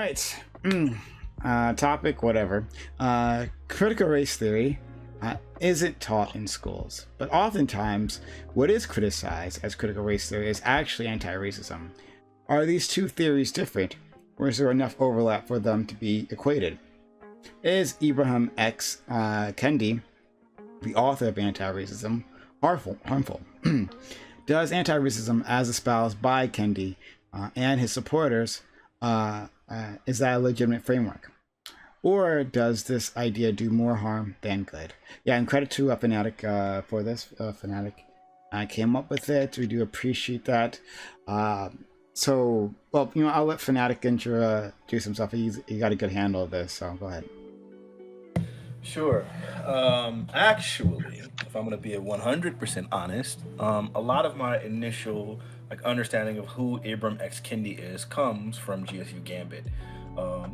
right. Topic, whatever. Critical race theory isn't taught in schools, but oftentimes what is criticized as critical race theory is actually anti-racism. Are these two theories different, or is there enough overlap for them to be equated? Is Ibram X. Kendi, the author of Anti-Racism, harmful? Does anti-racism, as espoused by Kendi and his supporters, is that a legitimate framework? Or does this idea do more harm than good? Yeah, and credit to Fanatiq for this. Fanatiq came up with it. We do appreciate that. I'll let Fanatiq introduce himself. He got a good handle of this, so go ahead. Sure. Actually, if I'm going to be 100% honest, a lot of my initial understanding of who Ibram X Kendi is comes from GSUGambit.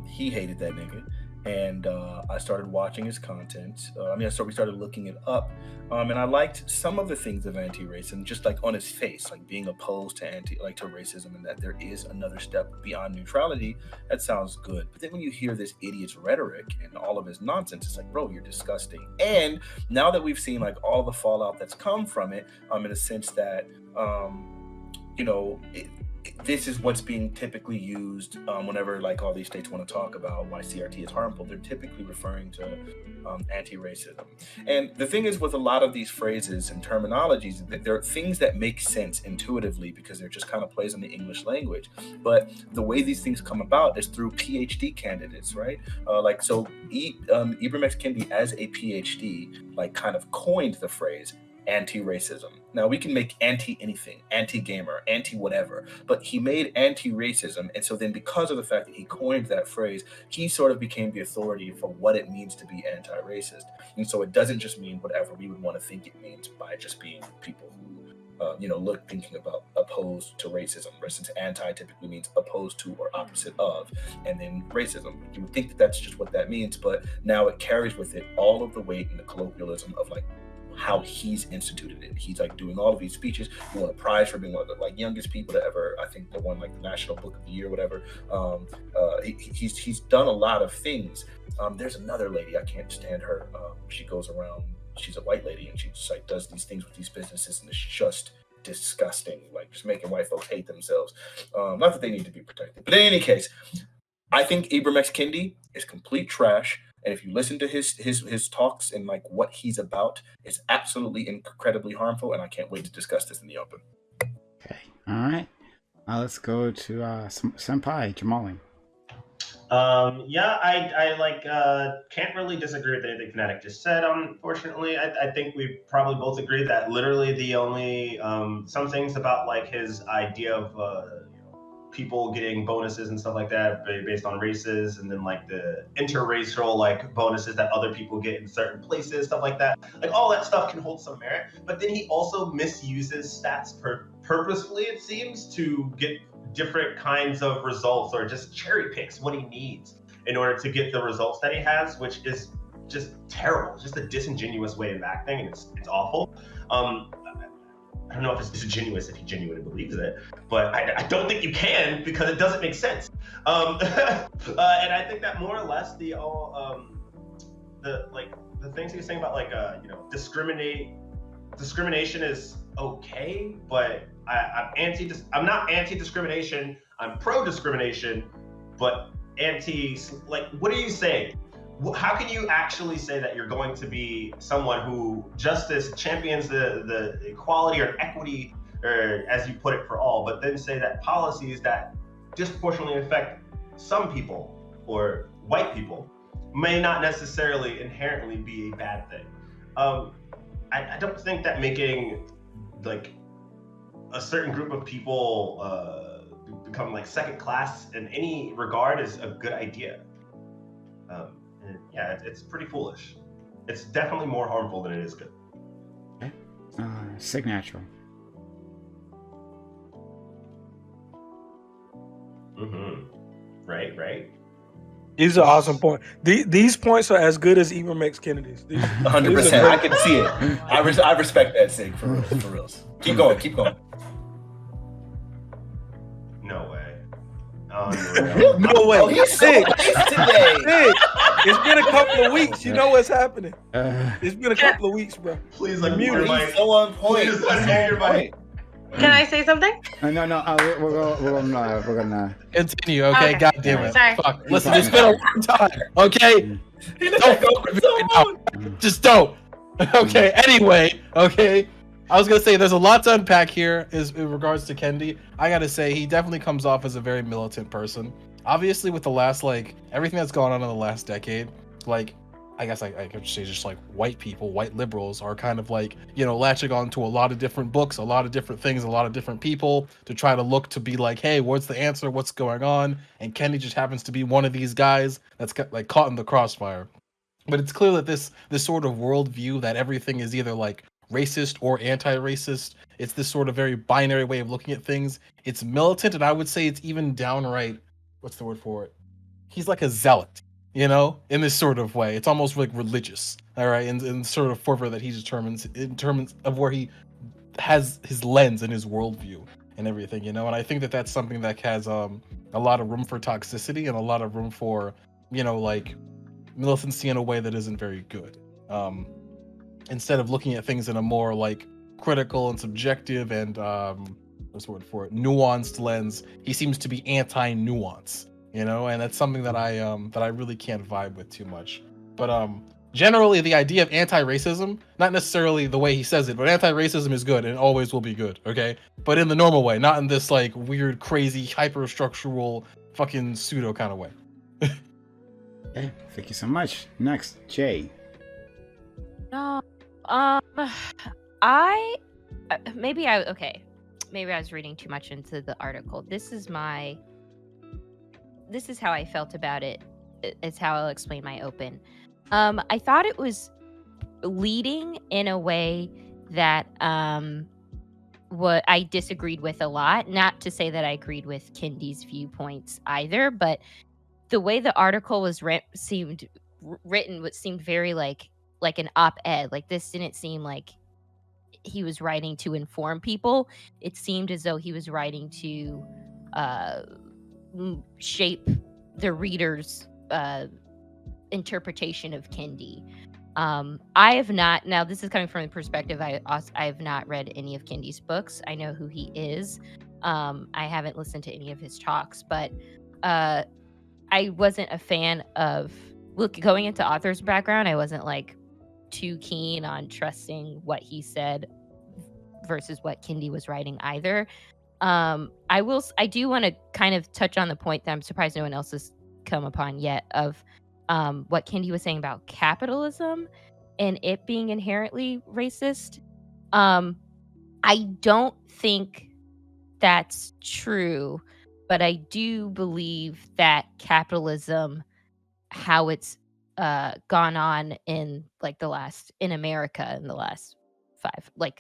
He hated that nigga, and I started watching his content. We started looking it up, and I liked some of the things of anti-racism, just on his face, being opposed to to racism, and that there is another step beyond neutrality. That sounds good, but then when you hear this idiot's rhetoric and all of his nonsense, it's bro, you're disgusting. And now that we've seen all the fallout that's come from it, in a sense that this is what's being typically used whenever all these states want to talk about why CRT is harmful. They're typically referring to anti-racism. And the thing is with a lot of these phrases and terminologies, that there are things that make sense intuitively because they're just kind of plays on the English language. But the way these things come about is through PhD candidates, right? Ibram X Kendi as a PhD kind of coined the phrase anti-racism. Now we can make anti-anything, anti-gamer, anti-whatever, but he made anti-racism, and so then because of the fact that he coined that phrase, he sort of became the authority for what it means to be anti-racist. And so it doesn't just mean whatever we would want to think it means by just being people who thinking about opposed to racism, since anti typically means opposed to or opposite of, and then racism. You would think that that's just what that means, but now it carries with it all of the weight and the colloquialism of how he's instituted it. He's doing all of these speeches. He won a prize for being one of the youngest people to ever, I think, they won the National Book of the Year, whatever. He's done a lot of things. There's another lady, I can't stand her. She goes around, she's a white lady, and she just does these things with these businesses, and it's just disgusting, just making white folks hate themselves. Not that they need to be protected, but in any case, I think Ibram X Kendi is complete trash. And if you listen to his talks and what he's about, it's absolutely incredibly harmful. And I can't wait to discuss this in the open. Okay. All right. Let's go to Senpai Jamali. I can't really disagree with anything Fanatiq just said. Unfortunately, I think we probably both agree that literally the only some things about his idea of people getting bonuses and stuff like that based on races, and then the interracial bonuses that other people get in certain places, stuff like that. All that stuff can hold some merit, but then he also misuses stats purposefully, it seems, to get different kinds of results, or just cherry picks what he needs in order to get the results that he has, which is just terrible. It's just a disingenuous way of acting, and it's awful. I don't know if it's disingenuous if he genuinely believes it, but I don't think you can, because it doesn't make sense. And I think that more or less the things he was saying about discrimination is okay, but I'm not anti-discrimination. I'm pro-discrimination, but what do you say? How can you actually say that you're going to be someone who champions the equality or equity, or as you put it, for all, but then say that policies that disproportionately affect some people or white people may not necessarily inherently be a bad thing? I don't think that making a certain group of people become second class in any regard is a good idea. It's pretty foolish. It's definitely more harmful than it is good. Okay. Signature. Right. These are awesome points. These points are as good as Ibram X Kennedy's. 100%. I can see it. I respect that, Sig, for reals. Keep going. No way. Unreal. No way. Oh, he's so Nick, nice today. Nick, it's been a couple of weeks. You know what's happening. Uh, It's been a couple of weeks, bro. Please let me You're hear your He's mic. so on point. Please let He's me so hear your on mic. point. Can I say something? no, we're gonna. Continue, okay? Okay. God damn it. Sorry. Fuck. Listen, it's been a long time, okay? He Don't let go go for so long. Just don't. Okay, anyway, okay. I was gonna say there's a lot to unpack here in regards to Kendi. I gotta say he definitely comes off as a very militant person. Obviously with the last, like, everything that's gone on in the last decade, like, I guess I could say just like white people, white liberals are kind of like, you know, latching on to a lot of different books, a lot of different things, a lot of different people to try to look to be like, hey, what's the answer? What's going on? And Kendi just happens to be one of these guys that's like caught in the crossfire. But it's clear that this sort of worldview that everything is either like racist or anti-racist, it's this sort of very binary way of looking at things. It's militant, and I would say it's even downright, what's the word for it? He's like a zealot, you know, in this sort of way. It's almost like religious, all right, in sort of fervor that he determines in terms of where he has his lens and his worldview and everything, you know. And I think that that's something that has a lot of room for toxicity and a lot of room for, you know, like militancy in a way that isn't very good. Instead of looking at things in a more like critical and subjective and what's the word for it, nuanced lens, he seems to be anti-nuance, you know, and that's something that I really can't vibe with too much. But generally the idea of anti-racism, not necessarily the way he says it, but anti-racism is good and always will be good, okay? But in the normal way, not in this like weird, crazy, hyper-structural, fucking pseudo kind of way. Okay, thank you so much. Next, Jay. No, maybe I was reading too much into the article. This is how I felt about it. It's how I'll explain my open. I thought it was leading in a way that what I disagreed with a lot. Not to say that I agreed with Kendi's viewpoints either, but the way the article was seemed very like an op-ed. Like, this didn't seem like he was writing to inform people. It seemed as though he was writing to shape the reader's interpretation of Kendi. I have not, now this is coming from the perspective, I have not read any of Kendi's books. I know who he is. I haven't listened to any of his talks, but I wasn't a fan of, going into author's background, I wasn't like too keen on trusting what he said versus what Kendi was writing either. I do want to kind of touch on the point that I'm surprised no one else has come upon yet of what Kendi was saying about capitalism and it being inherently racist. I don't think that's true, but I do believe that capitalism, how it's gone on in like in America in the last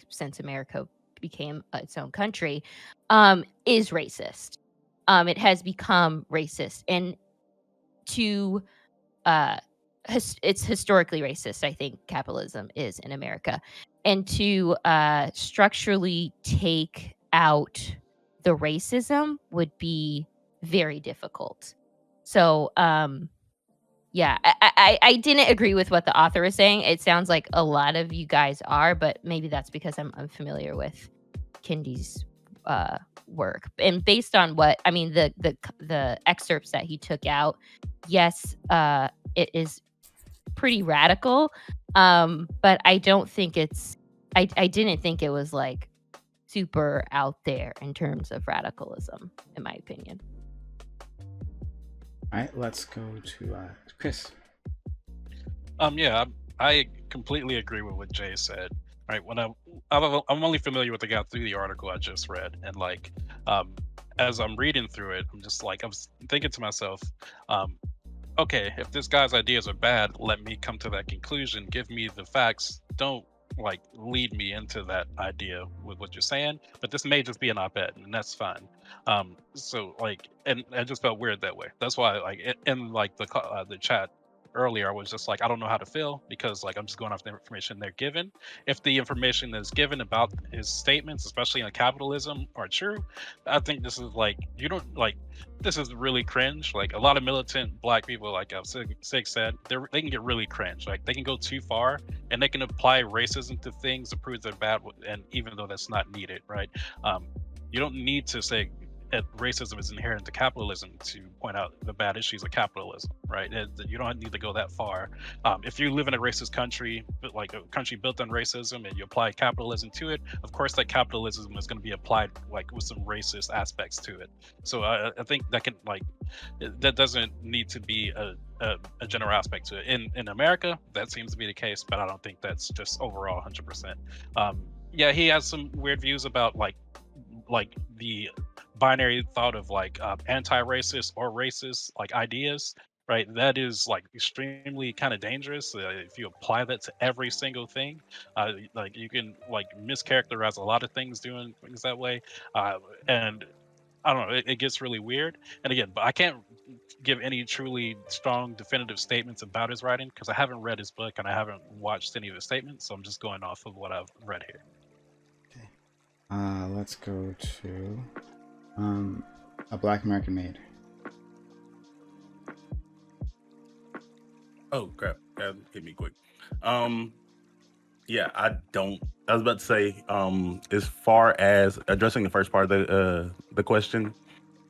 since America became its own country, is racist. It has become racist, and it's historically racist. I think capitalism is in America, and to structurally take out the racism would be very difficult. So yeah, I didn't agree with what the author is saying. It sounds like a lot of you guys are, but maybe that's because I'm unfamiliar with Kendi's work. And based on what I mean, the excerpts that he took out, yes, it is pretty radical. But I don't think I didn't think it was like super out there in terms of radicalism, in my opinion. All right, let's go to Chris. Yeah, I completely agree with what Jay said. Right, when I'm only familiar with the guy through the article I just read, and like, as I'm reading through it, I'm just like, I was thinking to myself, okay, if this guy's ideas are bad, let me come to that conclusion. Give me the facts. Don't like lead me into that idea with what you're saying. But this may just be an op-ed, and that's fine. So like, and I just felt weird that way. That's why, like, in like the chat, earlier, I was just like, I don't know how to feel because like I'm just going off the information they're given. If the information that's given about his statements, especially on capitalism, are true, I think this is like you don't like. This is really cringe. Like a lot of militant Black people, like Sig said, they can get really cringe. Like they can go too far, and they can apply racism to things to prove they're bad, and even though that's not needed, right? You don't need to say that racism is inherent to capitalism to point out the bad issues of capitalism, right? You don't need to go that far. If you live in a racist country, like a country built on racism, and you apply capitalism to it, of course that capitalism is going to be applied like with some racist aspects to it. So I think that can like that doesn't need to be a general aspect to it. In America, that seems to be the case, but I don't think that's just overall 100%. Yeah, he has some weird views about like the binary thought of like anti-racist or racist like ideas, right? That is like extremely kind of dangerous if you apply that to every single thing. Like you can like mischaracterize a lot of things doing things that way, and I don't know, it gets really weird. And again, but I can't give any truly strong definitive statements about his writing because I haven't read his book and I haven't watched any of his statements, so I'm just going off of what I've read here. Let's go to A Black American Made. Oh crap! That hit me quick. Yeah, I was about to say, as far as addressing the first part of the question,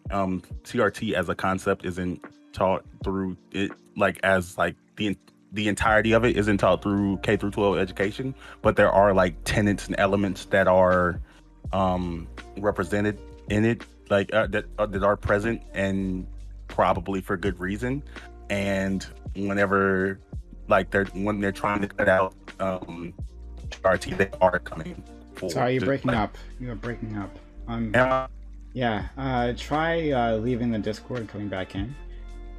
CRT as a concept isn't taught through it, like as like the entirety of it isn't taught through K through 12 education, but there are like tenets and elements that are represented in it, like that are present, and probably for good reason. And whenever when they're trying to cut out RT, they are coming forward. Sorry, you're breaking up. You're breaking up. Yeah. Try leaving the Discord and coming back in.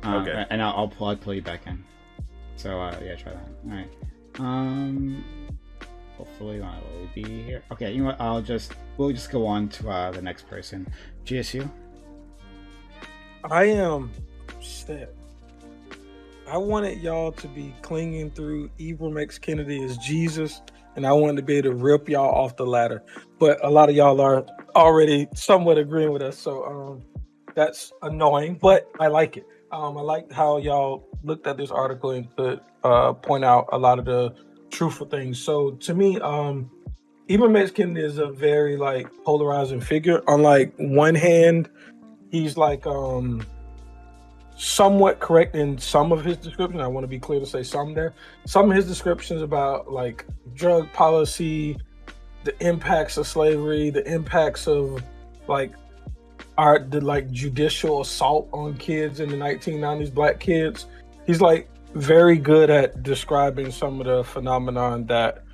Okay. And I'll pull you back in. So yeah, try that. All right. Hopefully I will be here. Okay, you know what? We'll just go on to the next person. GSU. I am upset. I wanted y'all to be clinging through Ibram X. Kendi as Jesus, and I wanted to be able to rip y'all off the ladder. But a lot of y'all are already somewhat agreeing with us, so that's annoying, but I like it. I like how y'all looked at this article and could point out a lot of the truthful things. So to me, Ibram X. Kendi is a very like polarizing figure. On like one hand, he's like somewhat correct in some of his descriptions. I want to be clear to say some there. Some of his descriptions about like drug policy, the impacts of slavery, the impacts of like the judicial assault on kids in the 1990s, Black kids. He's like very good at describing some of the phenomenon that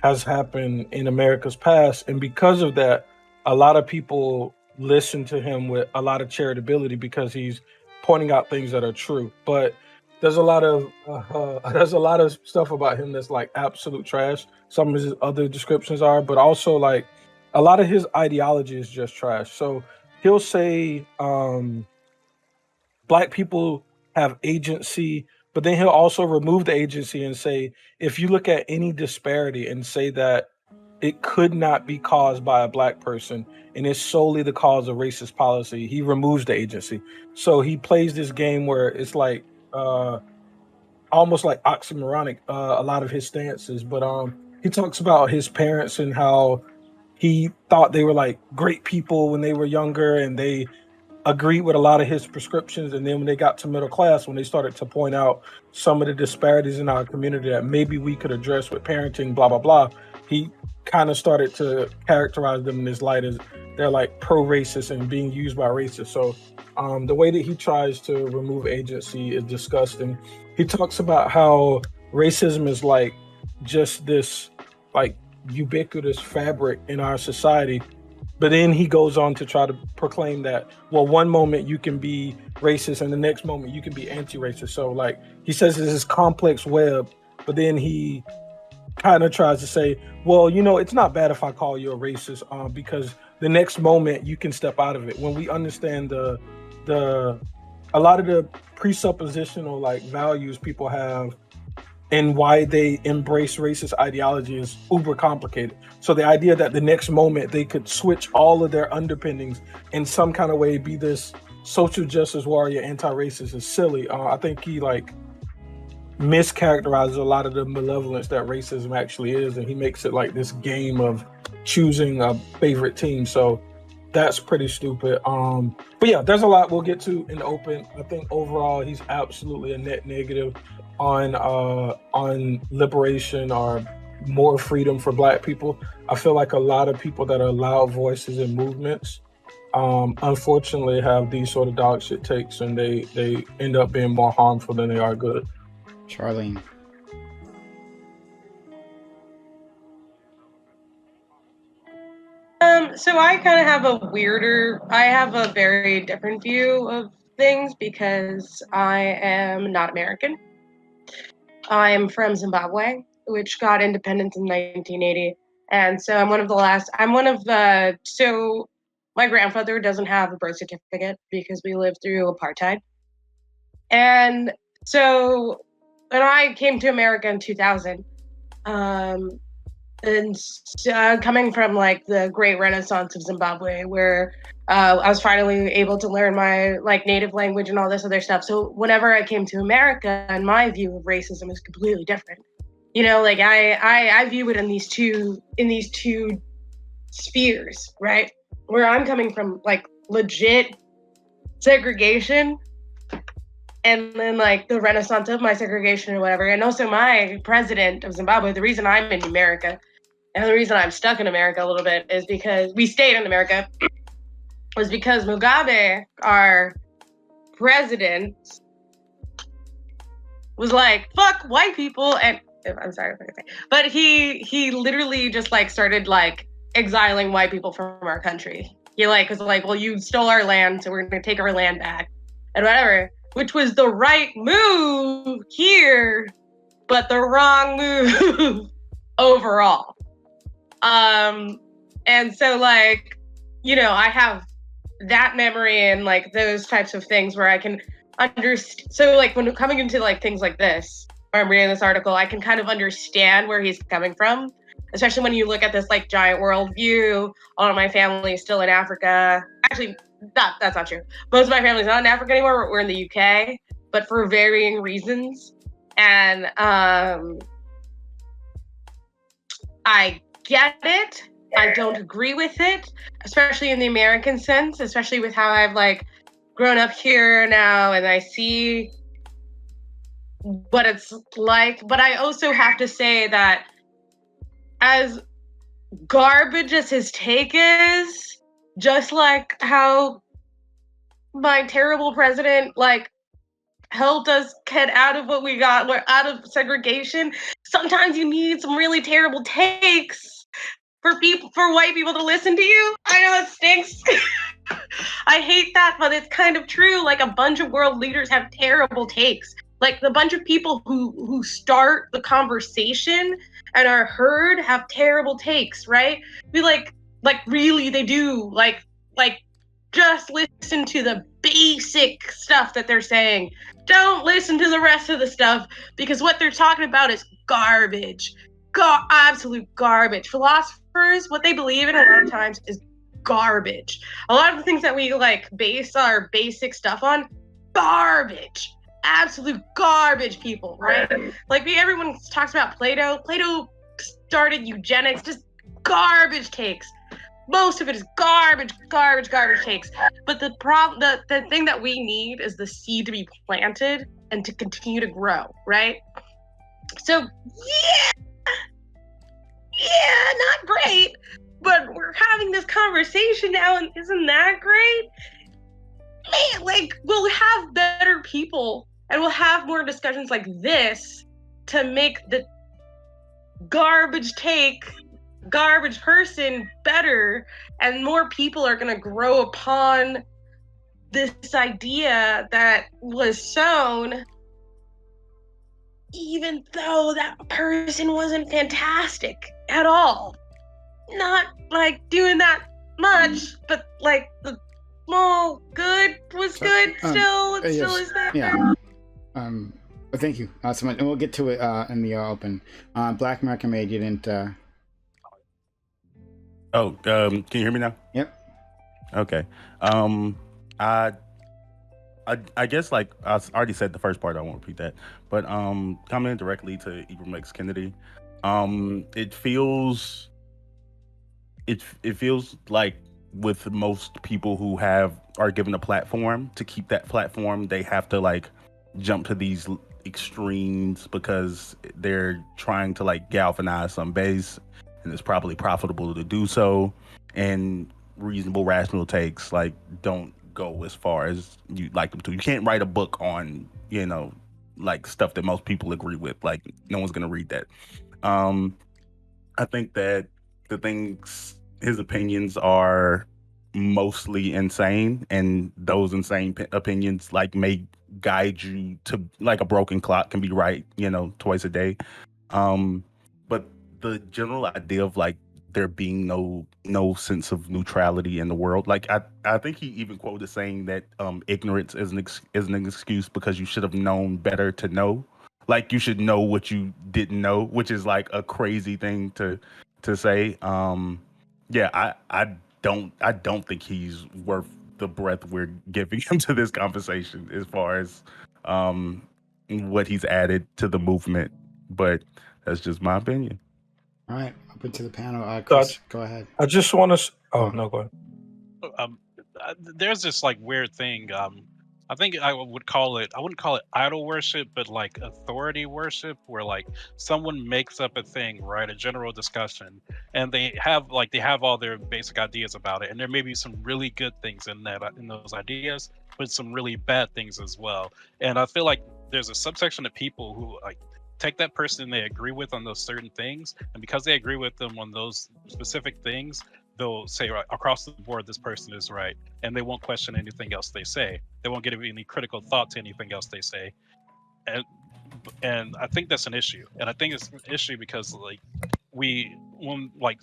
has happened in America's past. And because of that, a lot of people listen to him with a lot of charitability because he's pointing out things that are true. But there's a lot of stuff about him that's like absolute trash. Some of his other descriptions are, but also like a lot of his ideology is just trash. So he'll say Black people have agency, but then he'll also remove the agency and say, if you look at any disparity and say that it could not be caused by a Black person and it's solely the cause of racist policy, he removes the agency. So he plays this game where it's like almost like oxymoronic, a lot of his stances. But he talks about his parents and how he thought they were like great people when they were younger and they agreed with a lot of his prescriptions. And then when they got to middle class, when they started to point out some of the disparities in our community that maybe we could address with parenting, blah, blah, blah, he kind of started to characterize them in this light as they're like pro-racist and being used by racists. So the way that he tries to remove agency is disgusting. He talks about how racism is like just this like ubiquitous fabric in our society. But then he goes on to try to proclaim that, well, one moment you can be racist and the next moment you can be anti-racist. So like he says it's this complex web, but then he kind of tries to say, well, you know, it's not bad if I call you a racist because the next moment you can step out of it. When we understand the a lot of the presuppositional like values people have and why they embrace racist ideology is uber complicated. So the idea that the next moment they could switch all of their underpinnings in some kind of way, be this social justice warrior, anti-racist, is silly. I think he like mischaracterizes a lot of the malevolence that racism actually is, and he makes it like this game of choosing a favorite team. So that's pretty stupid. But yeah, there's a lot we'll get to in the open. I think overall he's absolutely a net negative on liberation or more freedom for Black people. I feel like a lot of people that are loud voices in movements unfortunately have these sort of dog shit takes, and they end up being more harmful than they are good. Charlene. So I kind of have I have a very different view of things because I am not American. I am from Zimbabwe, which got independence in 1980. And so so my grandfather doesn't have a birth certificate because we lived through apartheid. And so when I came to America in 2000, and coming from like the great renaissance of Zimbabwe, where I was finally able to learn my like native language and all this other stuff. So whenever I came to America, and my view of racism is completely different. You know, like I view it in these two spheres, right? Where I'm coming from, like legit segregation, and then like the renaissance of my segregation or whatever. And also my president of Zimbabwe, the reason I'm in America and the reason I'm stuck in America a little bit is because we stayed in America was because Mugabe, our president, was like, fuck white people. And I'm sorry if I say, but he literally just like started like exiling white people from our country. He like was like, well, you stole our land, so we're gonna take our land back and whatever. Which was the right move here, but the wrong move overall. And so like, you know, I have that memory and like those types of things where I can understand. So like when coming into like things like this, where I'm reading this article, I can kind of understand where he's coming from, especially when you look at this like giant world view. All of my family is still in Africa. Actually, that's not true. Most of my family's not in Africa anymore. We're in the UK, but for varying reasons. And I get it. I don't agree with it, especially in the American sense, especially with how I've like grown up here now and I see what it's like. But I also have to say that as garbage as his take is, just like how my terrible president like helped us get out of what we got, we're out of segregation. Sometimes you need some really terrible takes for white people to listen to you. I know it stinks. I hate that, but it's kind of true. Like a bunch of world leaders have terrible takes. Like the bunch of people who start the conversation and are heard have terrible takes, right? We like really they do like just listen to the basic stuff that they're saying. Don't listen to the rest of the stuff because what they're talking about is garbage. Absolute garbage. Philosophers, what they believe in a lot of times is garbage. A lot of the things that we like base our basic stuff on, garbage. Absolute garbage, people, right? Like everyone talks about Plato. Plato started eugenics, just garbage takes. Most of it is garbage takes. But the problem, the thing that we need is the seed to be planted and to continue to grow, right? So yeah, not great, but we're having this conversation now, and isn't that great? Man, like we'll have better people, and we'll have more discussions like this to make the garbage person better, and more people are going to grow upon this idea that was sown, even though that person wasn't fantastic at all. Not like doing that much, but like small good was good. Still, it still yes, is there. yeah. Thank you so much, and we'll get to it in the open. Black American Made, you didn't. Can you hear me now? Yep. Okay. I guess like I already said the first part. I won't repeat that. But coming in directly to Ibram X. Kendi, it feels like with most people who are given a platform, to keep that platform, they have to like jump to these extremes because they're trying to like galvanize some base, and it's probably profitable to do so. And reasonable, rational takes like don't go as far as you like them to. You can't write a book on, like stuff that most people agree with. Like no one's gonna read that. I think that his opinions are mostly insane, and those insane opinions like may guide you to like a broken clock can be right, twice a day. But the general idea of like there being no sense of neutrality in the world, like I think he even quoted saying that ignorance is an excuse because you should have known better to know. Like you should know what you didn't know, which is like a crazy thing to say. Yeah, I don't think he's worth the breath we're giving him to this conversation as far as what he's added to the movement. But that's just my opinion. All right, open to the panel. Chris, go ahead. I just want to. Oh no, go ahead. There's this like weird thing. I think I wouldn't call it idol worship, but like authority worship, where like someone makes up a thing, right? A general discussion, and they have all their basic ideas about it, and there may be some really good things in those ideas, but some really bad things as well. And I feel like there's a subsection of people who like take that person they agree with on those certain things, and because they agree with them on those specific things, they'll say right across the board this person is right, and they won't question anything else they say. They won't give any critical thought to anything else they say, and I think that's an issue. And I think it's an issue because like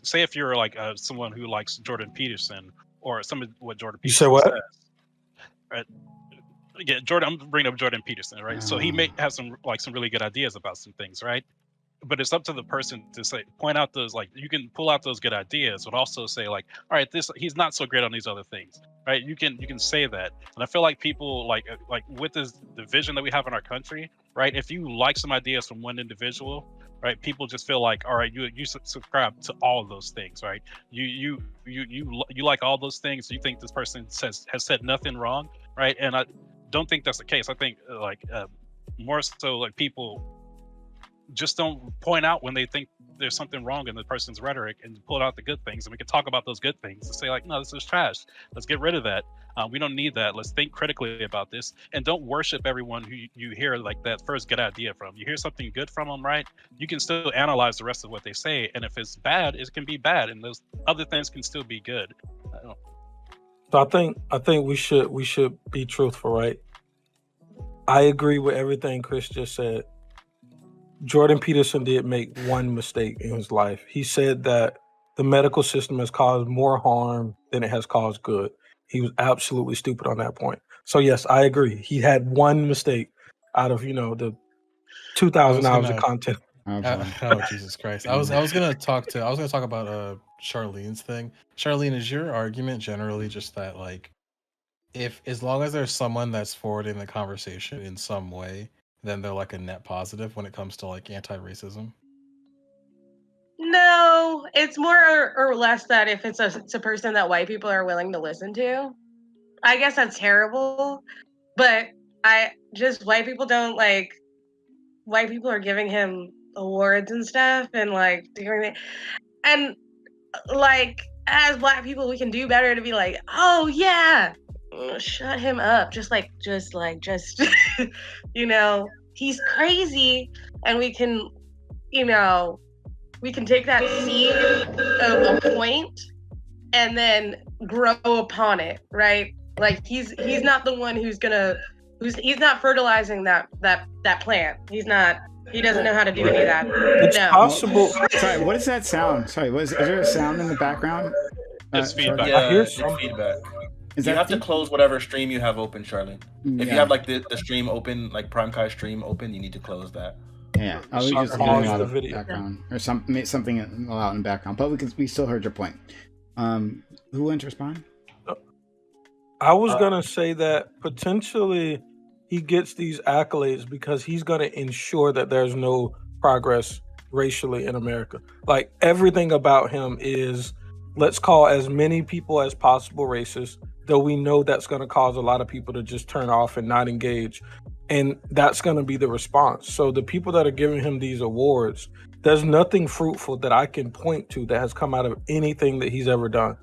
say if you're like someone who likes Jordan Peterson or some of what Jordan Peterson says, right? Yeah, I'm bringing up Jordan Peterson, right? So he may have some really good ideas about some things, right? But it's up to the person to point out those, like you can pull out those good ideas, but also say like, all right, he's not so great on these other things, right? You can say that. And I feel like people like with the vision that we have in our country, right? If you like some ideas from one individual, right, people just feel like, all right, you subscribe to all of those things, right? You like all those things. You think this person has said nothing wrong, right? And I don't think that's the case. I think more so like people just don't point out when they think there's something wrong in the person's rhetoric and pull out the good things, and we can talk about those good things and say like, no, this is trash, let's get rid of that. We don't need that. Let's think critically about this, and don't worship everyone who you hear like that first good idea from. You hear something good from them, right? You can still analyze the rest of what they say, and if it's bad, it can be bad, and those other things can still be good. So I think we should be truthful, right? I agree with everything Chris just said. Jordan Peterson did make one mistake in his life. He said that the medical system has caused more harm than it has caused good. He was absolutely stupid on that point. So yes, I agree. He had one mistake out of the 2,000 hours of content. Oh Jesus Christ! I was gonna talk about Charlene's thing. Charlene, is your argument generally just that like, if as long as there's someone that's forwarding the conversation in some way, then they're like a net positive when it comes to like anti-racism? No, it's more or less that if it's a person that white people are willing to listen to. I guess that's terrible, but white people don't like. White people are giving him awards and stuff, and like doing it, and like as Black people, we can do better to be like, oh yeah, shut him up, just he's crazy, and we can take that seed of a point and then grow upon it, right? Like he's not the one he's not fertilizing that plant. He doesn't know how to do any of that. It's possible. Sorry, what does that sound? Sorry, is there a sound in the background? It's feedback. Yeah, I hear it's feedback. You have to close whatever stream you have open, Charlene. If you have like the stream open, like PrimeCayes stream open, you need to close that. Yeah, I was just Pause hearing a lot the of video. background or something out in the background, but we still heard your point. Who wants to respond? I was gonna say that potentially he gets these accolades because he's gonna ensure that there's no progress racially in America. Like everything about him is, let's call as many people as possible racist, though we know that's gonna cause a lot of people to just turn off and not engage. And that's gonna be the response. So the people that are giving him these awards, there's nothing fruitful that I can point to that has come out of anything that he's ever done.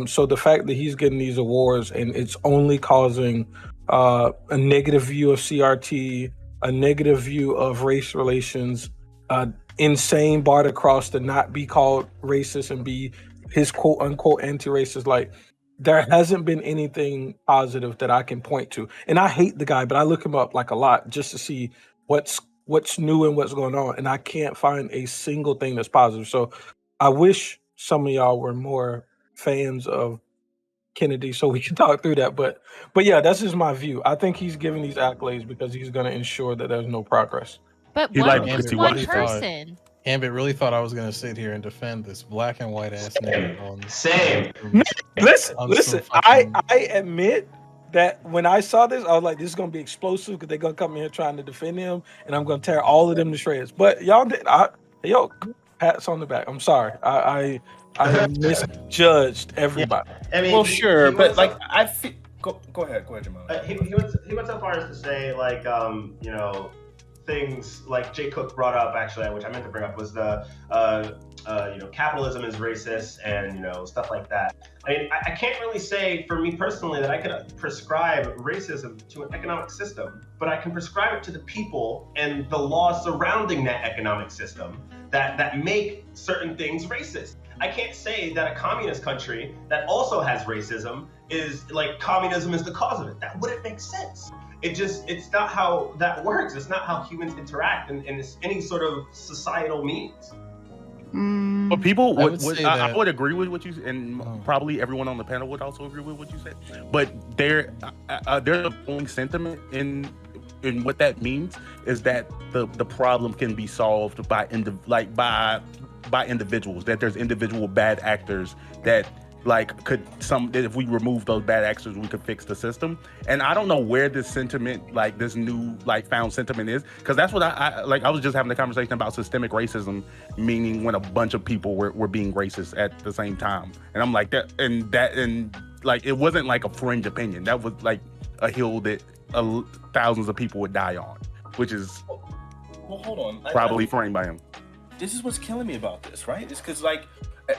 So the fact that he's getting these awards and it's only causing a negative view of CRT, a negative view of race relations, insane bar to cross to not be called racist and be his quote unquote anti-racist. Like there hasn't been anything positive that I can point to. And I hate the guy, but I look him up like a lot just to see what's new and what's going on. And I can't find a single thing that's positive. So I wish some of y'all were more fans of Kennedy so we can talk through that. But yeah, that's just my view. I think he's giving these accolades because he's going to ensure that there's no progress. But You one, like it's Christy one White. person. Gambit really thought I was gonna sit here and defend this black and white ass nigga on Same. Listen, on listen. some fucking- I admit that when I saw this, I was like, this is gonna be explosive because they're gonna come in here trying to defend him, and I'm gonna tear all of them to shreds. But y'all did. Pats on the back. I'm sorry. I misjudged everybody. I mean, Well, he- sure, he but went like so- I feel. Go ahead, Jamal. he went so far as to say like things like Jay Cook brought up actually, which I meant to bring up, was the capitalism is racist and stuff like that. I mean, I can't really say for me personally that I could prescribe racism to an economic system, but I can prescribe it to the people and the laws surrounding that economic system that make certain things racist. I can't say that a communist country that also has racism is like communism is the cause of it. That wouldn't make sense. It's not how that works. It's not how humans interact in any sort of societal means. But people I would, would say I that- would agree with what you said, and probably everyone on the panel would also agree with what you said. But there's a growing sentiment in what that means is that the problem can be solved by individuals. That there's individual bad actors that that if we remove those bad actors, we could fix the system. And I don't know where this sentiment, this new found sentiment is, because that's what I was just having a conversation about systemic racism, meaning when a bunch of people were being racist at the same time. And I'm like that, and it wasn't like a fringe opinion. That was like a hill that thousands of people would die on, which is Well, hold on. probably framed by him. This is what's killing me about this, right? It's because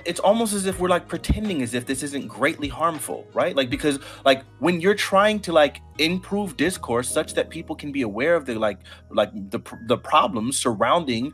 it's almost as if we're pretending as if this isn't greatly harmful, right? Because when you're trying to improve discourse such that people can be aware of the problems surrounding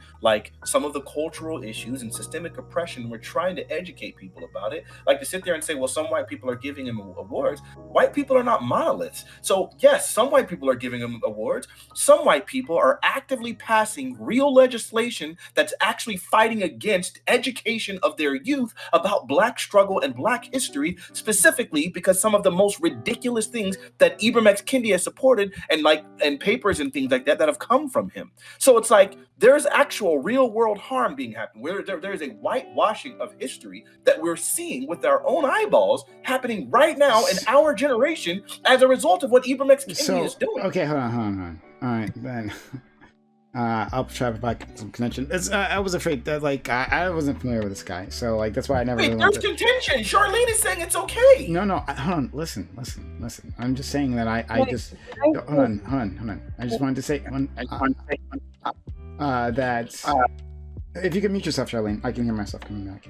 some of the cultural issues and systemic oppression, we're trying to educate people about it. To sit there and say, well, some white people are giving him awards. White people are not monoliths. So yes, some white people are giving him awards. Some white people are actively passing real legislation that's actually fighting against education of their youth about Black struggle and Black history, specifically because some of the most ridiculous things that Ibram X. Kendi has supported and papers and things like that have come from him. So it's there's actual real world harm being happened, where there is a whitewashing of history that we're seeing with our own eyeballs happening right now in our generation as a result of what Ibram X. Kendi is doing. Okay, hold on. All right, then. I'll try to provide some connection. I was afraid that I wasn't familiar with this guy, so that's why I never. Wait, really there's wanted to... contention. Charlene is saying it's okay. No, hold on. Listen. I'm just saying that I just hold on. I just wanted to say that if you can mute yourself, Charlene, I can hear myself coming back.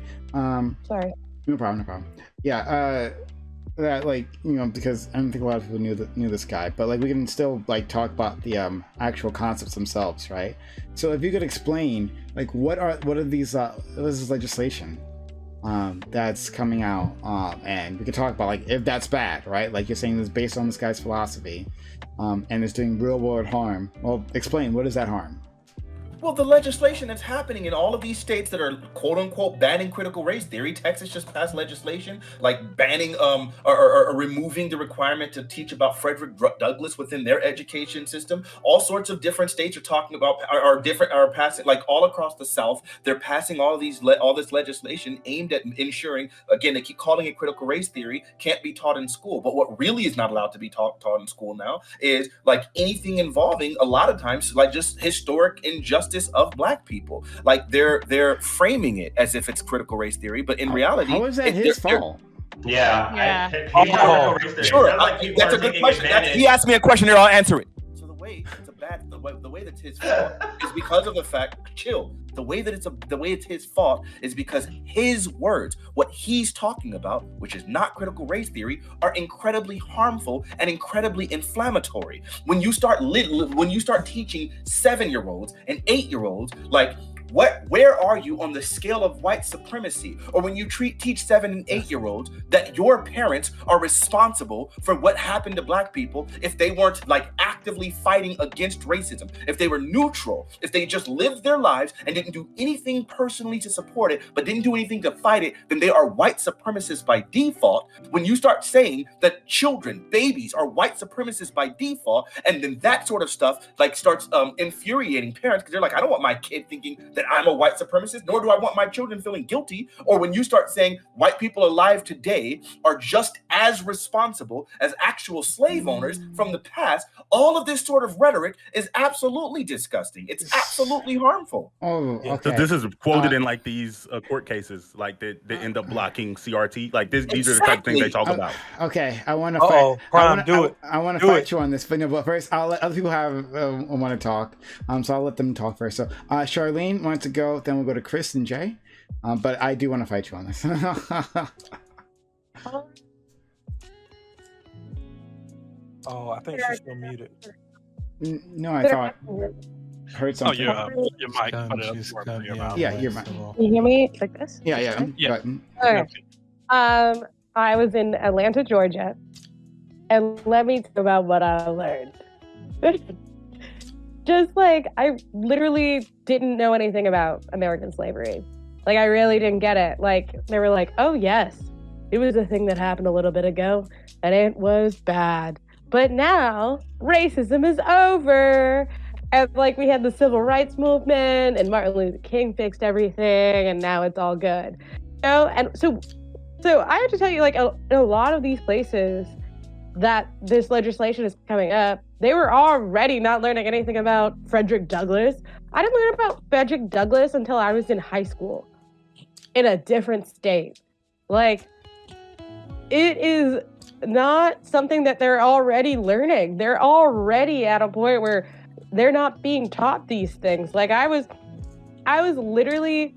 Sorry. No problem. Yeah. That because I don't think a lot of people knew this guy, but we can still talk about the actual concepts themselves, right? So if you could explain what are these what is this legislation that's coming out, and we could talk about if that's bad, right? You're saying it's based on this guy's philosophy, and it's doing real world harm. Well, explain, what is that harm? Well, the legislation that's happening in all of these states that are quote unquote banning critical race theory. Texas just passed legislation like banning or removing the requirement to teach about Frederick Douglass within their education system. All sorts of different states are talking about are passing, like all across the South. They're passing all this legislation aimed at ensuring, again, they keep calling it critical race theory, can't be taught in school. But what really is not allowed to be taught in school now is like anything involving a lot of times like just historic injustice of Black people. Like they're framing it as if it's critical race theory, but in reality, how is that his fault? Yeah. Sure, that's a good question. He asked me a question here, I'll answer it. So the way that's his fault is because of the fact. Chill. The way it's his fault is because his words, what he's talking about, which is not critical race theory, are incredibly harmful and incredibly inflammatory. When you start teaching 7-year-olds and 8-year-olds, like where are you on the scale of white supremacy? Or when you teach 7 and 8-year-olds that your parents are responsible for what happened to Black people if they weren't like actively fighting against racism, if they were neutral, if they just lived their lives and didn't do anything personally to support it, but didn't do anything to fight it, then they are white supremacists by default. When you start saying that children, babies are white supremacists by default, and then that sort of stuff like starts infuriating parents because they're like, I don't want my kid thinking that I'm a white supremacist, nor do I want my children feeling guilty. Or when you start saying white people alive today are just as responsible as actual slave owners from the past, all of this sort of rhetoric is absolutely disgusting. It's absolutely harmful. Oh, okay. So this is quoted in like these court cases, like they end up blocking CRT. Like these are the type of things they talk about. Okay, I want to fight. Prime, I want to fight you on this, but first I'll let other people want to talk. So I'll let them talk first. So Charlene wants to go, then we'll go to Chris and Jay. But I do want to fight you on this. Oh, I think she's still muted. No, I thought heard something. Your mic. Yeah, your mic. Can you hear me like this? Yeah. Okay. I was in Atlanta, Georgia, and let me talk about what I learned. Just like I literally didn't know anything about American slavery. Like I really didn't get it. Like they were like, "Oh yes, it was a thing that happened a little bit ago, and it was bad. But now racism is over." And like we had the civil rights movement, and Martin Luther King fixed everything, and now it's all good. You know? And so I have to tell you, like a lot of these places that this legislation is coming up, they were already not learning anything about Frederick Douglass. I didn't learn about Frederick Douglass until I was in high school, in a different state. Like, it is not something that they're already learning. They're already at a point where they're not being taught these things. Like I was literally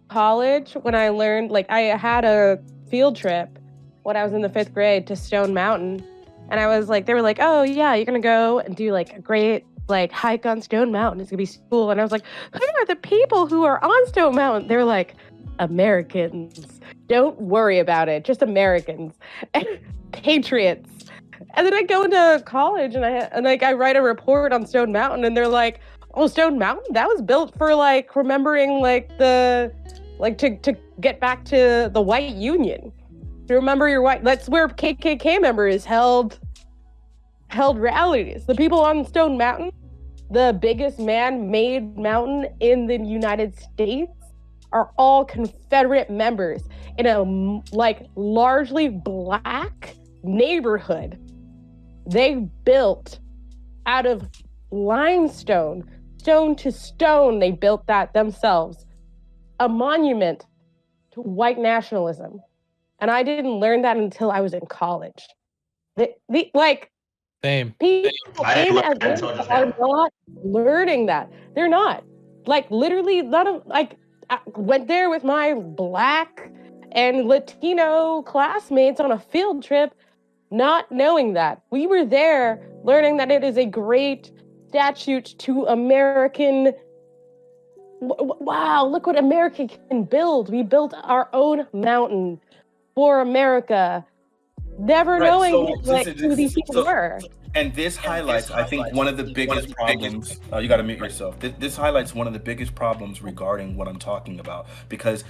college when I learned, like I had a field trip when I was in the 5th grade to Stone Mountain. And I was like, they were like, "Oh yeah, you're gonna go and do like a great like hike on Stone Mountain. It's gonna be cool." And I was like, "Who are the people who are on Stone Mountain?" They're like, "Americans. Don't worry about it. Just Americans. Patriots." And then I go into college and I write a report on Stone Mountain, and they're like, "Oh, Stone Mountain? That was built for like remembering like to get back to the white Union. To remember your white. That's where KKK members held rallies. The people on Stone Mountain, the biggest man-made mountain in the United States, are all Confederate members in a like largely Black neighborhood. They built out of limestone, stone to stone. They built that themselves, a monument to white nationalism. And I didn't learn that until I was in college. Same. People in Atlanta are not learning that. They're not. Like literally, none of like I went there with my Black and Latino classmates on a field trip, not knowing that. We were there learning that it is a great statute to American. Wow, look what America can build. We built our own mountain for America, never knowing who these people were. And this highlights, I think, one of the biggest problems. You got to mute yourself. This highlights one of the biggest problems regarding what I'm talking about, because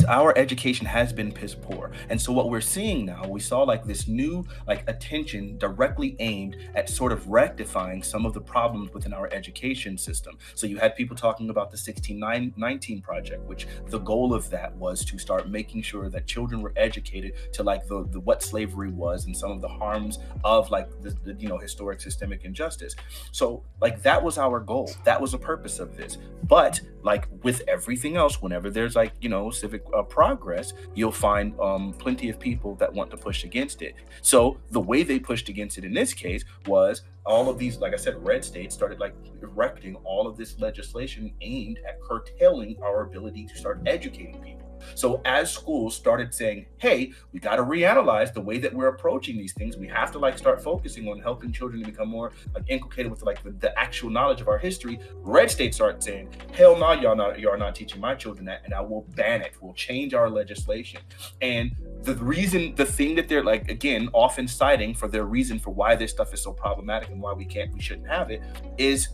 our education has been piss poor. And so what we're seeing now, we saw like this new attention directly aimed at sort of rectifying some of the problems within our education system. So you had people talking about the 1619 project, which the goal of that was to start making sure that children were educated to like the what slavery was and some of the harms of like the historic systemic injustice. So like that was our goal. That was the purpose of this. But like with everything else, whenever there's like civic progress, you'll find plenty of people that want to push against it. So the way they pushed against it in this case was all of these, like I said, red states started like erecting all of this legislation aimed at curtailing our ability to start educating people. So as schools started saying, hey, we got to reanalyze the way that we're approaching these things. We have to like start focusing on helping children to become more like inculcated with like the actual knowledge of our history. Red states started saying, hell no, y'all not teaching my children that, and I will ban it. We'll change our legislation. And the thing that they're like, again, often citing for their reason for why this stuff is so problematic and why we shouldn't have it, is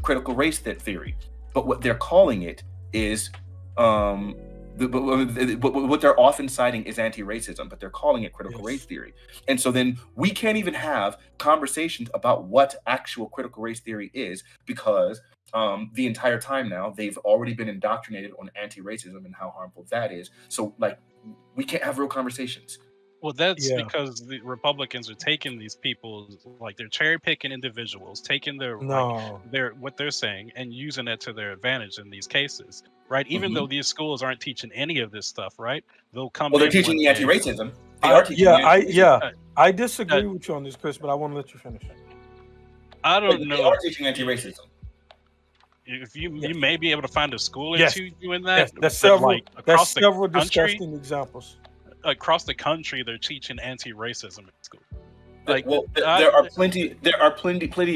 critical race theory. But what they're calling it is what they're often citing is anti-racism, but they're calling it critical race theory. And so then we can't even have conversations about what actual critical race theory is, because the entire time now they've already been indoctrinated on anti-racism and how harmful that is. So like we can't have real conversations. Well, that's because the Republicans are taking these people, like they're cherry picking individuals, taking their what they're saying and using it to their advantage in these cases, right? Even though these schools aren't teaching any of this stuff, right? They'll come. Well, they're teaching the anti-racism. They are teaching. I disagree with you on this, Chris, but I want to let you finish. I don't know. They are teaching anti-racism. If you may be able to find a school into doing that. There's several disgusting examples. Across the country, they're teaching anti-racism in school. Like, well, there are plenty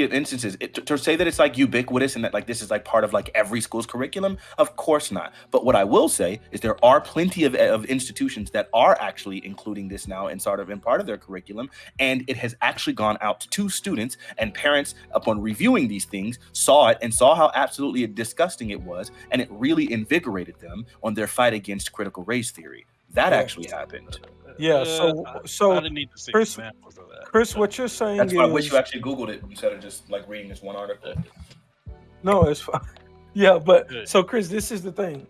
of instances to say that it's like ubiquitous and that like this is like part of like every school's curriculum. Of course not. But what I will say is there are plenty of institutions that are actually including this now and sort of in part of their curriculum, and it has actually gone out to students and parents. Upon reviewing these things, saw it and saw how absolutely disgusting it was, and it really invigorated them on their fight against critical race theory. That actually happened. Yeah, so I didn't need to see examples of that. Chris, what you're saying That's why I wish you actually Googled it instead of just like reading this one article. No, it's fine. Yeah, but so Chris, this is the thing.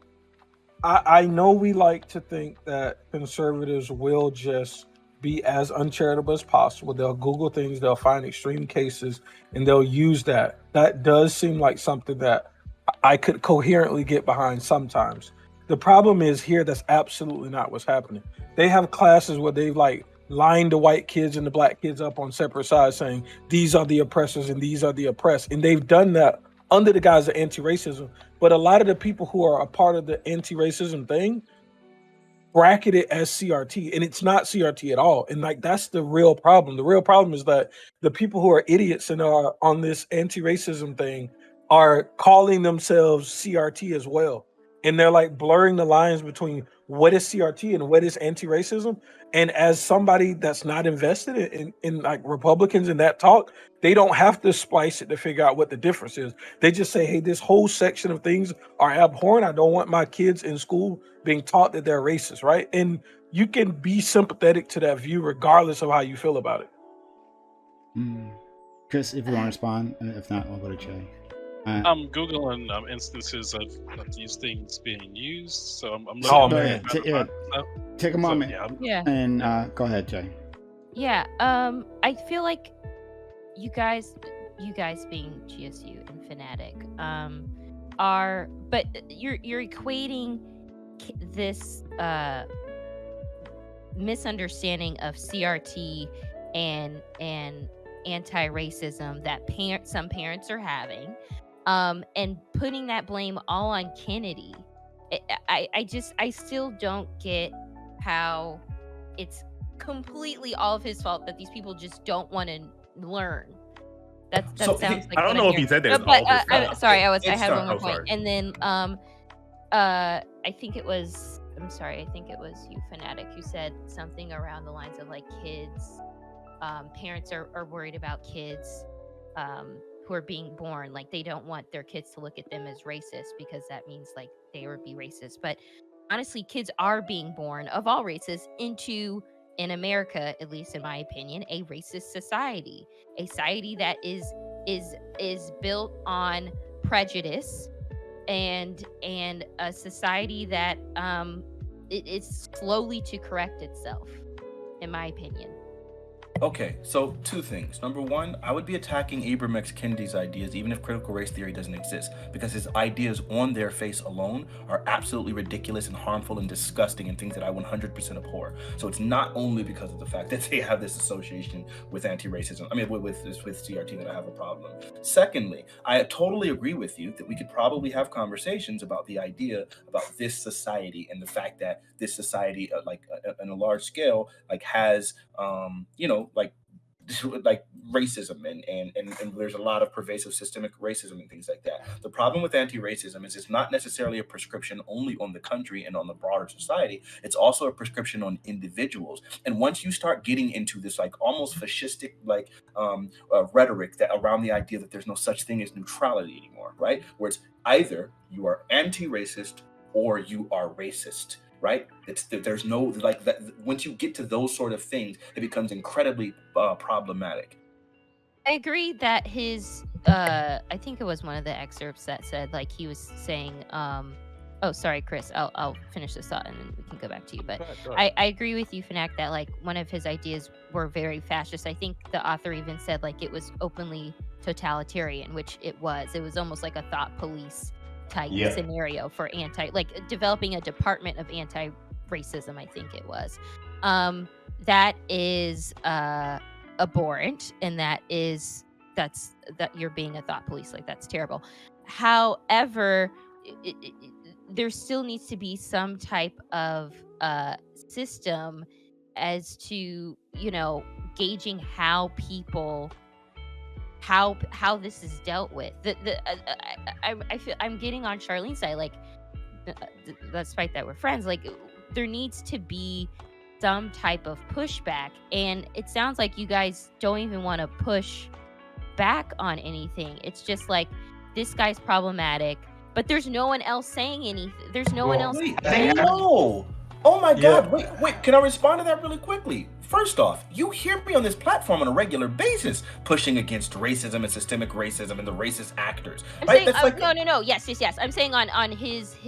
I know we like to think that conservatives will just be as uncharitable as possible. They'll Google things, they'll find extreme cases, and they'll use that. That does seem like something that I could coherently get behind sometimes. The problem is here, that's absolutely not what's happening. They have classes where they've like lined the white kids and the black kids up on separate sides saying, these are the oppressors and these are the oppressed. And they've done that under the guise of anti-racism. But a lot of the people who are a part of the anti-racism thing bracket it as CRT, and it's not CRT at all. And like, that's the real problem. The real problem is that the people who are idiots and are on this anti-racism thing are calling themselves CRT as well. And they're like blurring the lines between what is CRT and what is anti-racism. And as somebody that's not invested in like Republicans in that talk, they don't have to splice it to figure out what the difference is. They just say, hey, this whole section of things are abhorrent. I don't want my kids in school being taught that they're racist, right? And you can be sympathetic to that view regardless of how you feel about it. Chris, if you want to respond, if not, I'll go to Jay. I'm Googling instances of these things being used, so I'm looking take a moment. And go ahead, Jay. Yeah, I feel like you guys being GSU and Fanatiq but you're equating this misunderstanding of CRT and anti-racism that some parents are having. And putting that blame all on Kennedy. I still don't get how it's completely all of his fault that these people just don't want to learn. That sounds like I don't know if he said that. But I have one more point. And then I think it was you, Fanatiq, who said something around the lines of like kids parents are worried about kids who are being born. Like they don't want their kids to look at them as racist because that means like they would be racist. But honestly, kids are being born of all races into, in America, at least in my opinion, a racist society, a society that is built on prejudice and a society that it is slowly to correct itself, in my opinion. Okay, so two things. Number one, I would be attacking Ibram X. Kendi's ideas even if critical race theory doesn't exist, because his ideas on their face alone are absolutely ridiculous and harmful and disgusting and things that I 100% abhor. So it's not only because of the fact that they have this association with anti-racism, I mean with CRT, that I have a problem. Secondly, I totally agree with you that we could probably have conversations about the idea about this society and the fact that this society, on a large scale, like has like racism and there's a lot of pervasive systemic racism and things like that. The problem with anti-racism is it's not necessarily a prescription only on the country and on the broader society. It's also a prescription on individuals. And once you start getting into this like almost fascistic rhetoric that around the idea that there's no such thing as neutrality anymore, right? Where it's either you are anti-racist or you are racist. Right? There's no like that. Once you get to those sort of things, it becomes incredibly problematic. I agree that his I think it was one of the excerpts that said like he was saying oh sorry Chris, I'll finish this thought and then we can go back to you. But Go ahead. I agree with you, Fanatiq, that like one of his ideas were very fascist. I think the author even said like it was openly totalitarian, which it was. It was almost like a thought police type scenario for developing a department of anti-racism, I think it was. That is abhorrent, and that you're being a thought police, like that's terrible. However, there still needs to be some type of system as to gauging how people how this is dealt with. I feel I'm getting on Charlene's side, like despite that we're friends, like there needs to be some type of pushback, and it sounds like you guys don't even want to push back on anything. It's just like this guy's problematic, but there's no one else saying anything. There's no one else. Wait, no. Oh my God! Wait! Can I respond to that really quickly? First off, you hear me on this platform on a regular basis pushing against racism and systemic racism and the racist actors. I'm right? saying, no. Yes. I'm saying on his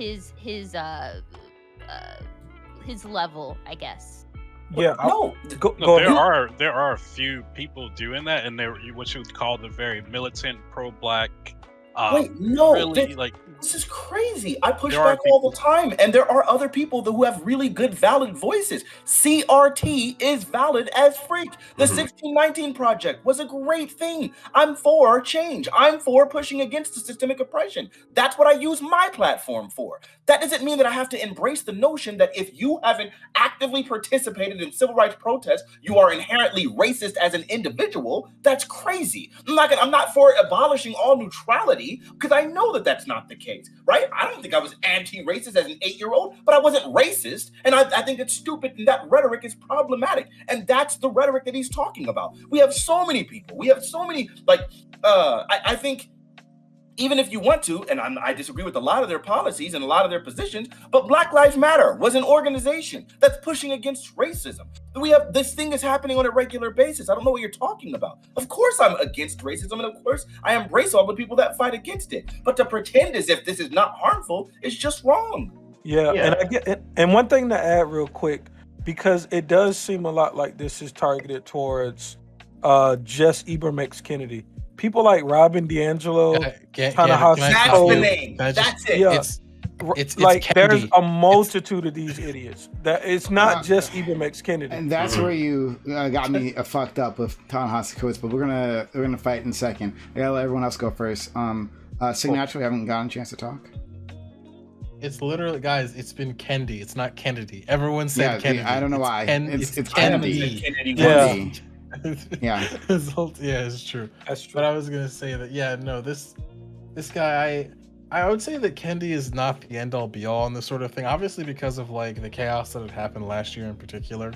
level, I guess. Yeah. No. There are a few people doing that, and they're what you would call the very militant, pro-black. Wait, no. Really, this is crazy. I push back all the time, and there are other people who have really good, valid voices. CRT is valid as freak. The 1619 Project was a great thing. I'm for change. I'm for pushing against the systemic oppression. That's what I use my platform for. That doesn't mean that I have to embrace the notion that if you haven't actively participated in civil rights protests, you are inherently racist as an individual. That's crazy. I'm not for abolishing all neutrality, because I know that that's not the case, right? I don't think I was anti-racist as an 8-year-old, but I wasn't racist, and I think it's stupid, and that rhetoric is problematic, and that's the rhetoric that he's talking about. We have so many people. We have so many, I think, even if you want to, and I disagree with a lot of their policies and a lot of their positions, but Black Lives Matter was an organization that's pushing against racism. We have this thing is happening on a regular basis. I don't know what you're talking about. Of course I'm against racism, and of course I embrace all the people that fight against it. But to pretend as if this is not harmful is just wrong. Yeah. And I get it. And one thing to add real quick, because it does seem a lot like this is targeted towards just Ibram X. Kendi. People like Robin DiAngelo, That's the name. That's it. Yeah. It's like Kendi. there's a multitude of these idiots. That it's not just Ibram X. Kendi. And that's where you got me fucked up with Ta-Nehisi Coates. But we're gonna fight in a second. I gotta let everyone else go first. Signature, we haven't gotten a chance to talk. It's literally, guys. It's been Kendi. It's not Kennedy. Everyone said Kennedy. I don't know why. It's Kennedy. Yeah. Yeah, it's true. That's true. But I was gonna say that, this guy, I would say that Kendi is not the end all be all in this sort of thing. Obviously, because of like the chaos that had happened last year in particular.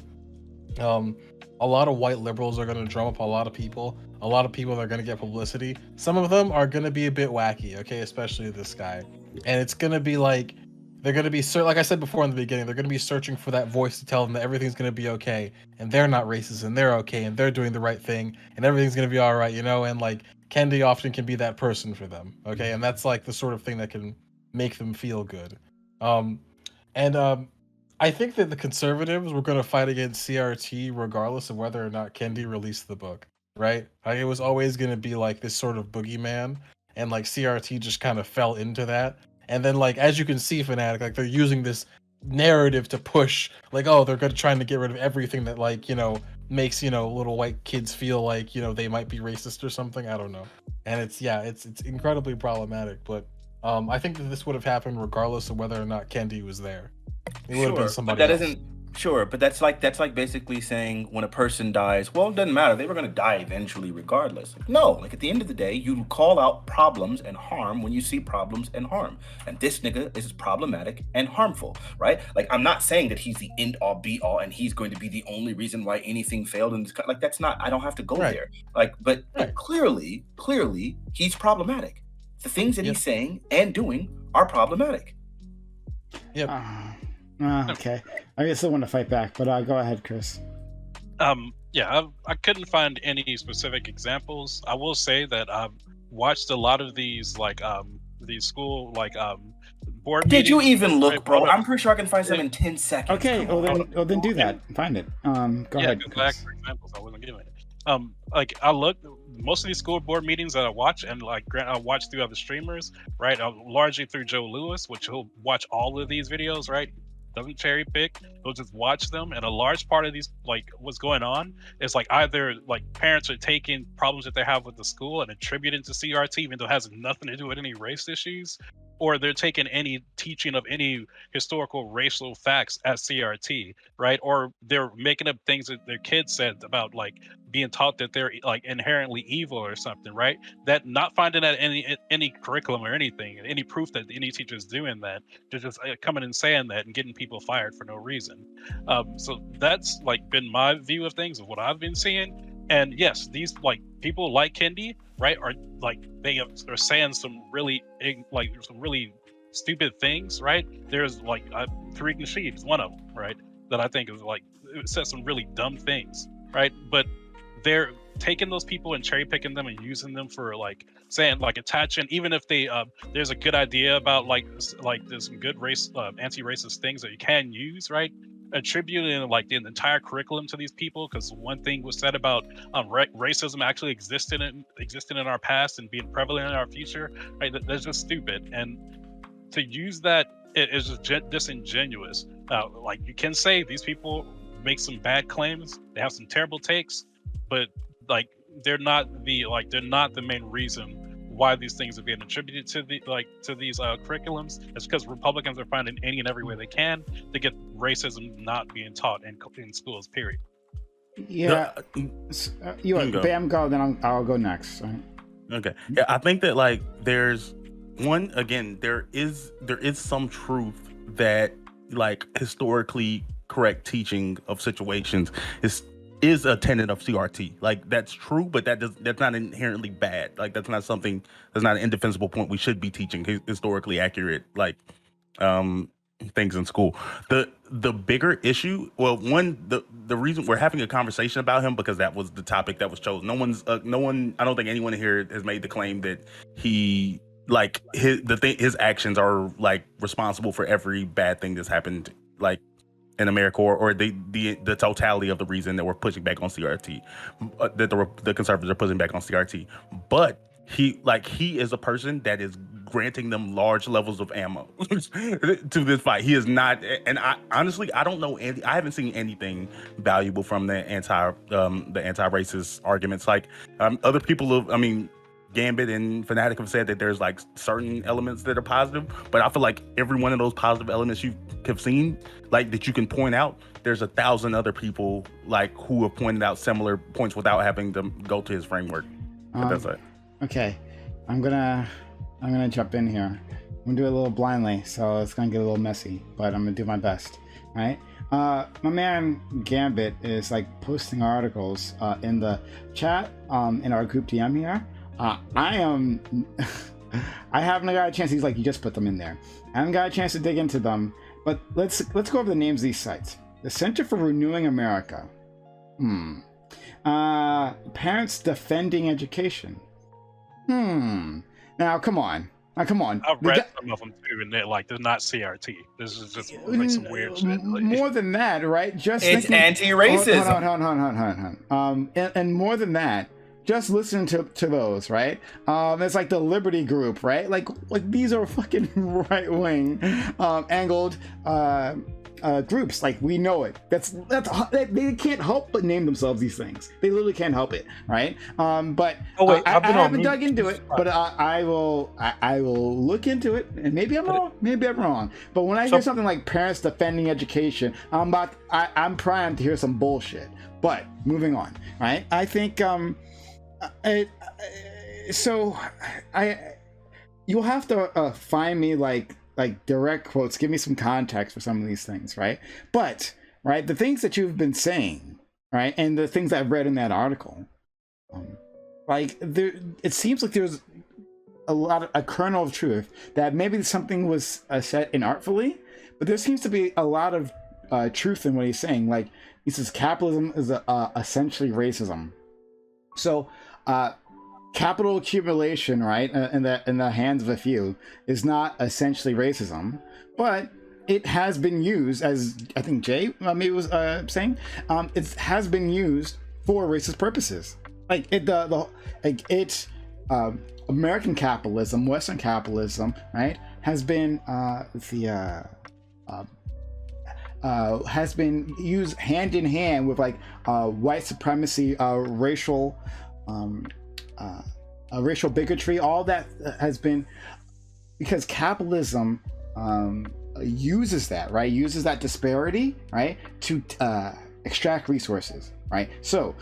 A lot of white liberals are going to drum up a lot of people. A lot of people are going to get publicity. Some of them are going to be a bit wacky, okay, especially this guy. And it's going to be like, they're going to be, like I said before in the beginning, they're going to be searching for that voice to tell them that everything's going to be okay, and they're not racist, and they're okay, and they're doing the right thing, and everything's going to be all right, you know, and like Kendi often can be that person for them, okay, and that's like the sort of thing that can make them feel good. I think that the conservatives were going to fight against CRT regardless of whether or not Kendi released the book, right? Like, it was always going to be like this sort of boogeyman, and like CRT just kind of fell into that. And then, like, as you can see, Fanatiq, like, they're using this narrative to push, like, oh, they're trying to get rid of everything that, like, you know, makes, you know, little white kids feel like, you know, they might be racist or something. I don't know. And it's incredibly problematic. But I think that this would have happened regardless of whether or not Kendi was there. It would have been somebody but that else. isn't sure. But that's like basically saying when a person dies, well, it doesn't matter. They were going to die eventually, regardless. No, like at the end of the day, you call out problems and harm when you see problems and harm. And this nigga is problematic and harmful, right? Like, I'm not saying that he's the end all be all and he's going to be the only reason why anything failed. And like, that's not. I don't have to go there. Like, but clearly, he's problematic. The things that he's saying and doing are problematic. Yep. Okay. I guess I want to fight back, but go ahead, Chris. Yeah, I couldn't find any specific examples. I will say that I've watched a lot of these, like, these school, like, board Did meetings. you even look, bro? I'm pretty sure I can find some in 10 seconds. Okay, well then do that. Find it. Go ahead. Chris. For examples, I wasn't giving it. Like, I looked, most of these school board meetings that I watch, and like I watch through other streamers, right? Largely through Joe Lewis, which he'll watch all of these videos, right? Doesn't cherry pick, he'll just watch them. And a large part of these, like, what's going on is like either like parents are taking problems that they have with the school and attributing to CRT, even though it has nothing to do with any race issues, or they're taking any teaching of any historical racial facts as CRT, right? Or they're making up things that their kids said about, like, being taught that they're like inherently evil or something, right? That not finding that any curriculum or anything, any proof that any teacher is doing that. They're just coming and saying that and getting people fired for no reason. So that's like been my view of things, of what I've been seeing. And yes, these like people like Kendi, right, are like they are saying some really stupid things, right? There's like Tariq Nasheed is one of them, right? That I think is like, it says some really dumb things, right? But they're taking those people and cherry picking them and using them for, like, saying, like, attaching, even if they there's a good idea about like there's some good anti-racist things that you can use, right? Attributing like the entire curriculum to these people, because one thing was said about racism actually existed in our past and being prevalent in our future, right? That's just stupid. And to use that, it is just disingenuous. Like, you can say these people make some bad claims, they have some terrible takes, but like they're not the main reason why these things are being attributed to these curriculums. It's because Republicans are finding any and every way they can to get racism not being taught in schools, period. Yeah. You want Bam go, then I'll go next. Right? Okay. Yeah, I think that, like, there is some truth that, like, historically correct teaching of situations is a tenet of CRT. Like, that's true, but that's not inherently bad. Like, that's not an indefensible point. We should be teaching historically accurate, like, things in school. The bigger issue, well, the reason we're having a conversation about him, because that was the topic that was chosen. No one, I don't think anyone here has made the claim that he, like, his actions are, like, responsible for every bad thing that's happened, like, in America, or the totality of the reason that we're pushing back on CRT, that the conservatives are pushing back on CRT. But he is a person that is granting them large levels of ammo to this fight. He is not, and I honestly, I don't know I haven't seen anything valuable from the anti-racist arguments. Like, other people Gambit and Fanatiq have said that there's, like, certain elements that are positive, but I feel like every one of those positive elements you have seen, like, that you can point out, there's 1,000 other people, like, who have pointed out similar points without having to go to his framework. That's it. Okay, I'm gonna jump in here. I'm gonna do it a little blindly, so it's gonna get a little messy, but I'm gonna do my best. All right. My man Gambit is like posting articles in the chat in our group DM here. I am. I haven't got a chance. He's like, you just put them in there. I haven't got a chance to dig into them. But let's go over the names of these sites. The Center for Renewing America. Parents Defending Education. Now come on. Come on. I've read some of them too, and they're like, they're not CRT. This is just like some weird shit. More than that, right? Just it's anti-racism. Hold on. And more than that, just listen to those, right? It's like the Liberty Group, right? Like these are fucking right-wing angled groups. Like, we know it. They can't help but name themselves these things. They literally can't help it, right? But I haven't dug into it, but I will look into it, and maybe I'm wrong. But when I hear something like Parents Defending Education, I'm primed to hear some bullshit. But moving on, right? I think you'll have to find me like direct quotes, give me some context for some of these things, right? But right, the things that you've been saying, right, and the things I've read in that article, it seems like there's a kernel of truth that maybe something was said inartfully, but there seems to be a lot of truth in what he's saying. Like, he says capitalism is essentially racism. So capital accumulation, right, in the hands of a few, is not essentially racism, but it has been used, as I think Jay maybe was saying, it has been used for racist purposes. Like American capitalism, Western capitalism, right, has been has been used hand in hand with like white supremacy, racial bigotry. All that has been because capitalism uses that, right? Uses that disparity, right, to extract resources, right? So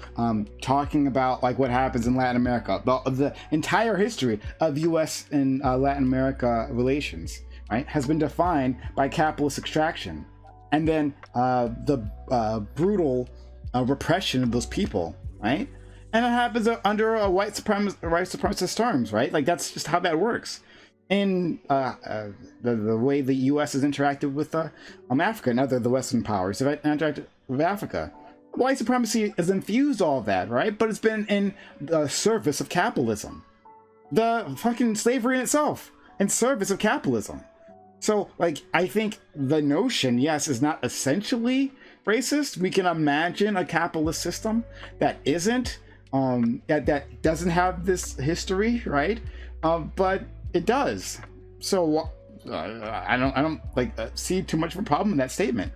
talking about like what happens in Latin America, the entire history of U.S. and Latin America relations, right, has been defined by capitalist extraction, and then the brutal repression of those people, right? And it happens under a white supremacist terms, right? Like, that's just how that works. In the way the U.S. has interacted with Africa and other the Western powers have interacted with Africa. White supremacy has infused all of that, right? But it's been in the service of capitalism. The fucking slavery in itself, in service of capitalism. So, like, I think the notion, yes, is not essentially racist. We can imagine a capitalist system that isn't, that doesn't have this history, right? But it does. So I don't like see too much of a problem in that statement.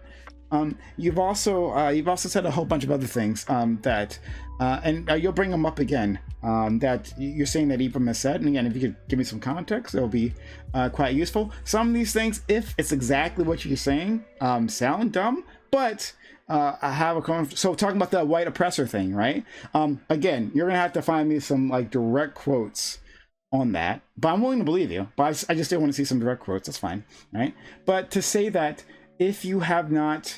You've also said a whole bunch of other things that and you'll bring them up again, that you're saying that Ibram has said. And again, if you could give me some context, it'll be quite useful. Some of these things, if it's exactly what you're saying, sound dumb, but I have so talking about the white oppressor thing, right? Again, you're gonna have to find me some like direct quotes on that, but I'm willing to believe you. But I just still want to see some direct quotes. That's fine, right? But to say that if you have not,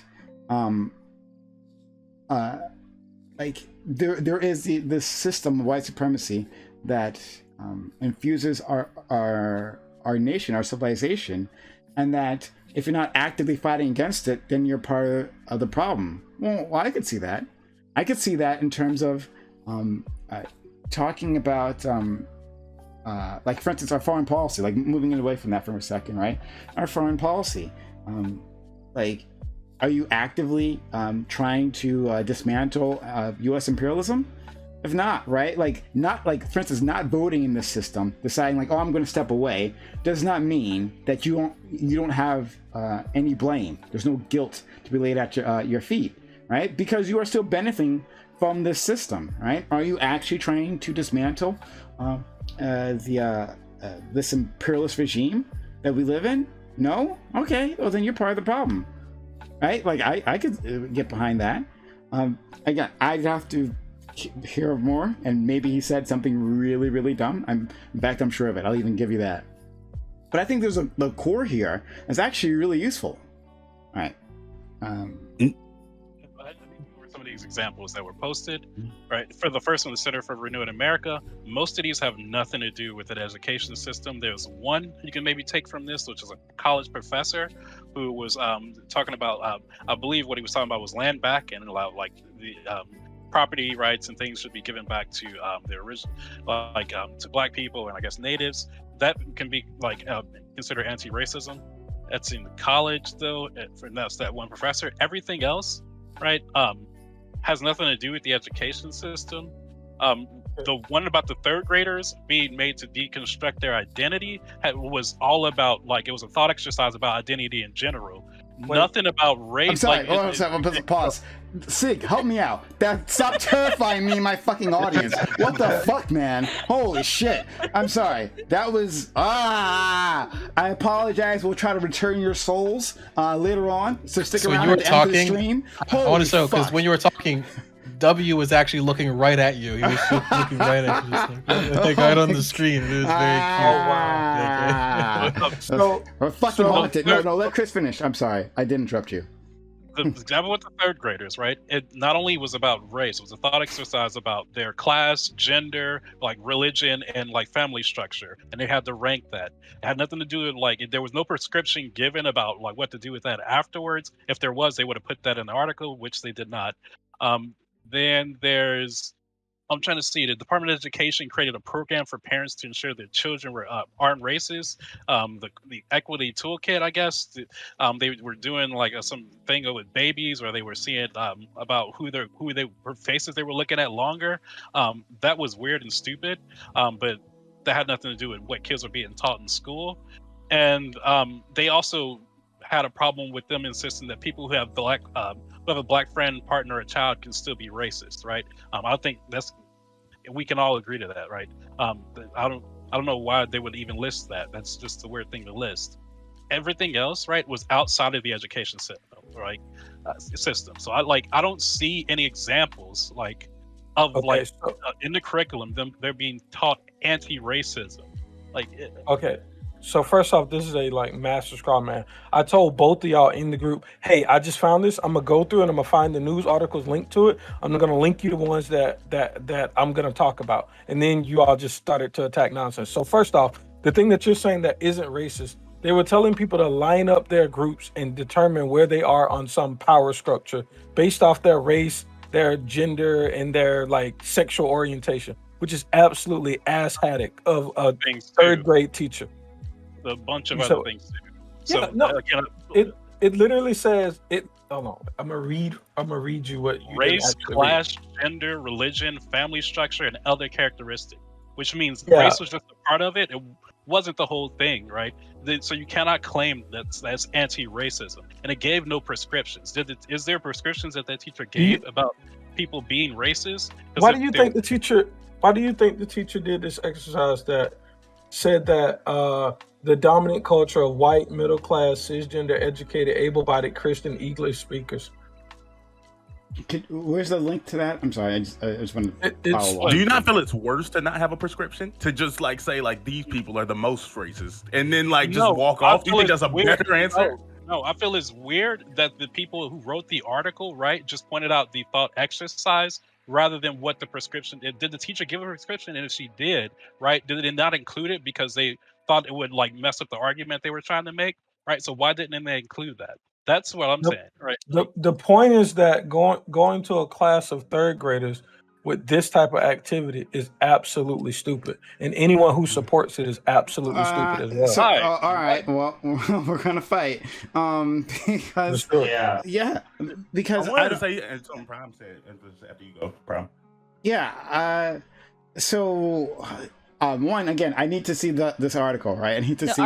like there is this system of white supremacy that infuses our nation, our civilization, and that if you're not actively fighting against it, then you're part of the problem. Well, I could see that. I could see that in terms of talking about, like, for instance, our foreign policy, like moving it away from that for a second, right? Our foreign policy, like, are you actively trying to dismantle U.S. imperialism? If not, right? Like, not like, for instance, not voting in this system, deciding like, oh, I'm going to step away, does not mean that you don't have any blame. There's no guilt to be laid at your feet, right? Because you are still benefiting from this system, right? Are you actually trying to dismantle this imperialist regime that we live in? No? Okay, well then you're part of the problem, right? Like, I could get behind that. Again, I'd have to hear more, and maybe he said something really, really dumb. In fact, I'm sure of it. I'll even give you that. But I think there's the core here is actually really useful. All right. some of these examples that were posted, right? For the first one, the Center for Renewing America, most of these have nothing to do with the education system. There's one you can maybe take from this, which is a college professor who was talking about, I believe what he was talking about was land back and allow like the property rights and things should be given back to the original, to Black people and I guess natives. That can be like considered anti-racism. That's in college though, and that's that one professor. Everything else, right, has nothing to do with the education system. The one about the third graders being made to deconstruct their identity was all about, like, it was a thought exercise about identity in general. Nothing about race. I'm sorry. Pause. Sig, help me out. Stop terrifying me and my fucking audience. What the fuck, man? Holy shit. I'm sorry. That was I apologize. We'll try to return your souls later on. So stick around at the end of the stream. I want to show, because when you were talking, W was actually looking right at you. He was looking right at you, just like right on the screen. It was very cute. Wow. No, let Chris finish. I'm sorry, I did interrupt you. The example with the third graders, right? It not only was about race, it was a thought exercise about their class, gender, like religion, and like family structure, and they had to rank that. It had nothing to do with like there was no prescription given about like what to do with that afterwards. If there was, they would have put that in the article, which they did not. Then there's, I'm trying to see, the Department of Education created a program for parents to ensure their children aren't racist. The Equity Toolkit, I guess, they were doing like some thing with babies where they were seeing about who they faces they were looking at longer. That was weird and stupid, but that had nothing to do with what kids were being taught in school. And they also had a problem with them insisting that people who have a Black friend, partner, or child can still be racist, right? I think we can all agree to that, right? I don't know why they would even list that. That's just a weird thing to list. Everything else, right, was outside of the education system, right? System. So I don't see any examples in the curriculum they're being taught anti-racism. Okay. So first off, this is a master scroll, man. I told both of y'all in the group, hey, I just found this. I'm gonna go through and I'm gonna find the news articles linked to it. I'm gonna link you the ones that I'm gonna talk about, and then you all just started to attack nonsense. So first off, the thing that you're saying that isn't racist, they were telling people to line up their groups and determine where they are on some power structure based off their race, their gender, and their sexual orientation, which is absolutely ass haddock of a third grade teacher. A bunch of other things too. It literally says it. Hold on, I'm gonna read you what you race, class, gender, religion, family structure, and other characteristics. Which means race was just a part of it. It wasn't the whole thing, right? So you cannot claim that's anti-racism. And it gave no prescriptions. Is there prescriptions that teacher gave about people being racist? Why do you think the teacher did this exercise that said that the dominant culture of white, middle-class, cisgender, educated, able-bodied Christian English speakers? Where's the link to that? I'm sorry, I just want to follow up. Do you not feel it's worse to not have a prescription? To just say these people are the most racist and then walk off? Do you think that's a better answer? No, I feel it's weird that the people who wrote the article, right, just pointed out the thought exercise rather than what the prescription did. Did the teacher give a prescription? And if she did, right, did they not include it because they thought it would mess up the argument they were trying to make, right? So why didn't they include that? That's what I'm saying, right? The point is that going to a class of third graders with this type of activity is absolutely stupid, and anyone who supports it is absolutely stupid as well. So, all right, well, we're gonna fight because because I wanted to say, and something Prime said after you go, Prime. Yeah. So. One again, I need to see this article, right? I need to see.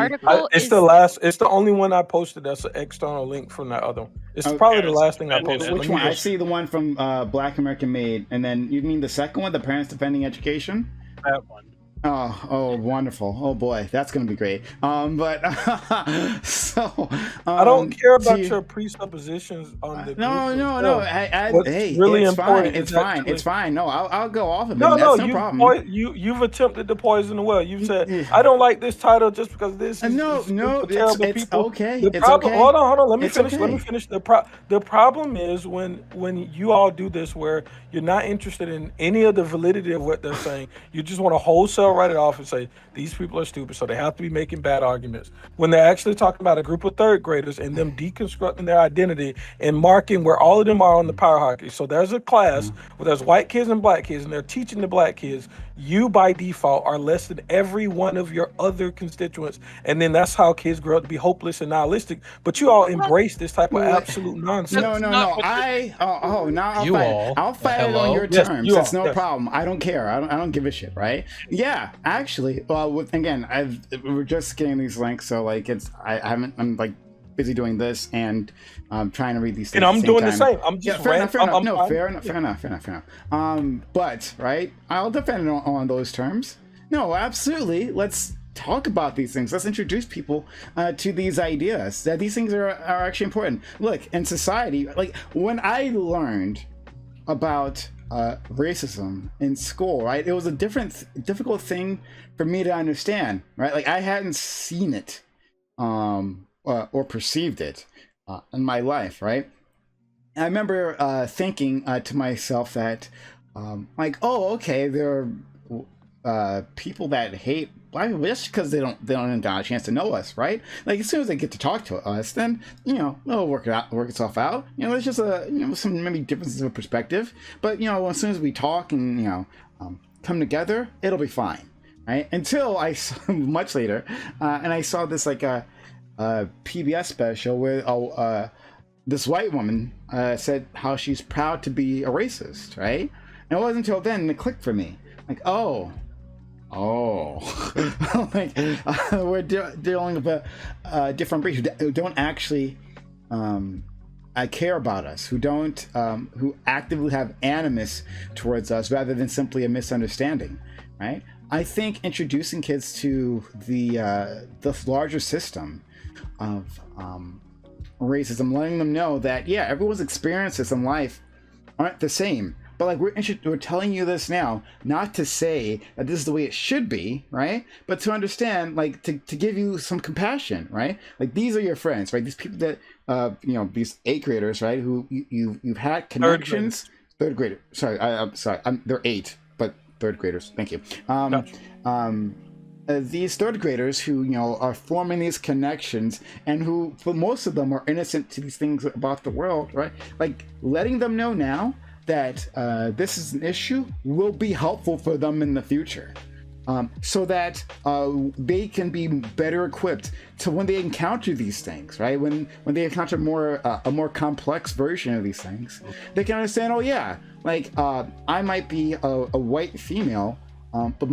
It's the only one I posted. That's an external link from that other one. It's probably the last thing I posted. Which one? I see the one from Black American Made, and then you mean the second one, the Parents Defending Education? That one. Oh, wonderful. Oh boy, that's gonna be great. But So I don't care about to- your presuppositions on the no, group no, no. themselves. What's Hey, really it's important fine. It's is fine. actually- It's fine. No, I'll go off of it. No, That's no, no problem. you've attempted to poison the well. You've said, Yeah. I don't like this title just because this is No, is no, for terrible it's people. okay. The It's problem, okay. hold on. Let me It's finish. Let okay. me finish. The problem is when you all do this, where you're not interested in any of the validity of what they're saying. You just want to wholesale write it off and say these people are stupid, so they have to be making bad arguments. When they're actually talking about a group of third graders and them deconstructing their identity and marking where all of them are on the power hierarchy. So there's a class where there's white kids and black kids, and they're teaching the black kids, you by default are less than every one of your other constituents, and then that's how kids grow up to be hopeless and nihilistic. But you all embrace this type of absolute nonsense. No. not what Now You I'll all. I'll fight it Hello? on your Yes, terms. you It's all. no Yes. problem. I don't care. I don't give a shit. Right? Yeah. Actually, well, again, we're just getting these links, so like I'm like busy doing this and trying to read these things. And I'm at the doing the time. same. I'm just fair enough. Fair enough. I'm No, fine. fair enough. But right, I'll defend it on those terms. No, absolutely. Let's talk about these things. Let's introduce people to these ideas. That these things are actually important. Look, in society, like when I learned about racism in school, right, it was a difficult thing for me to understand, right? Like I hadn't seen it or perceived it in my life, right? I remember thinking to myself that, like, oh, okay, there are people that hate black people just because they don't have a chance to know us, right? Like as soon as they get to talk to us, then it'll work itself out. There's just some maybe differences of perspective, but as soon as we talk and come together, it'll be fine, right? Until I saw much later, and I saw this like a PBS special where this white woman said how she's proud to be a racist, right? And it wasn't until then it clicked for me, like, oh, like we're dealing with a different breed who don't actually care about us, who actively have animus towards us rather than simply a misunderstanding, right? I think introducing kids to the larger system of racism, letting them know that everyone's experiences in life aren't the same. But like we're telling you this now, not to say that this is the way it should be, right? But to understand, like to give you some compassion, right? Like these are your friends, right? These people that these 8th graders, right? Who you've had connections. Third grader. Sorry, I'm sorry. They're 8, but 3rd graders. Thank you. These 3rd graders who are forming these connections and who, for most of them, are innocent to these things about the world, right? Like letting them know now that this is an issue will be helpful for them in the future, so that they can be better equipped to when they encounter these things, right? When they encounter a more complex version of these things, they can understand. Oh yeah, like I might be a white female, but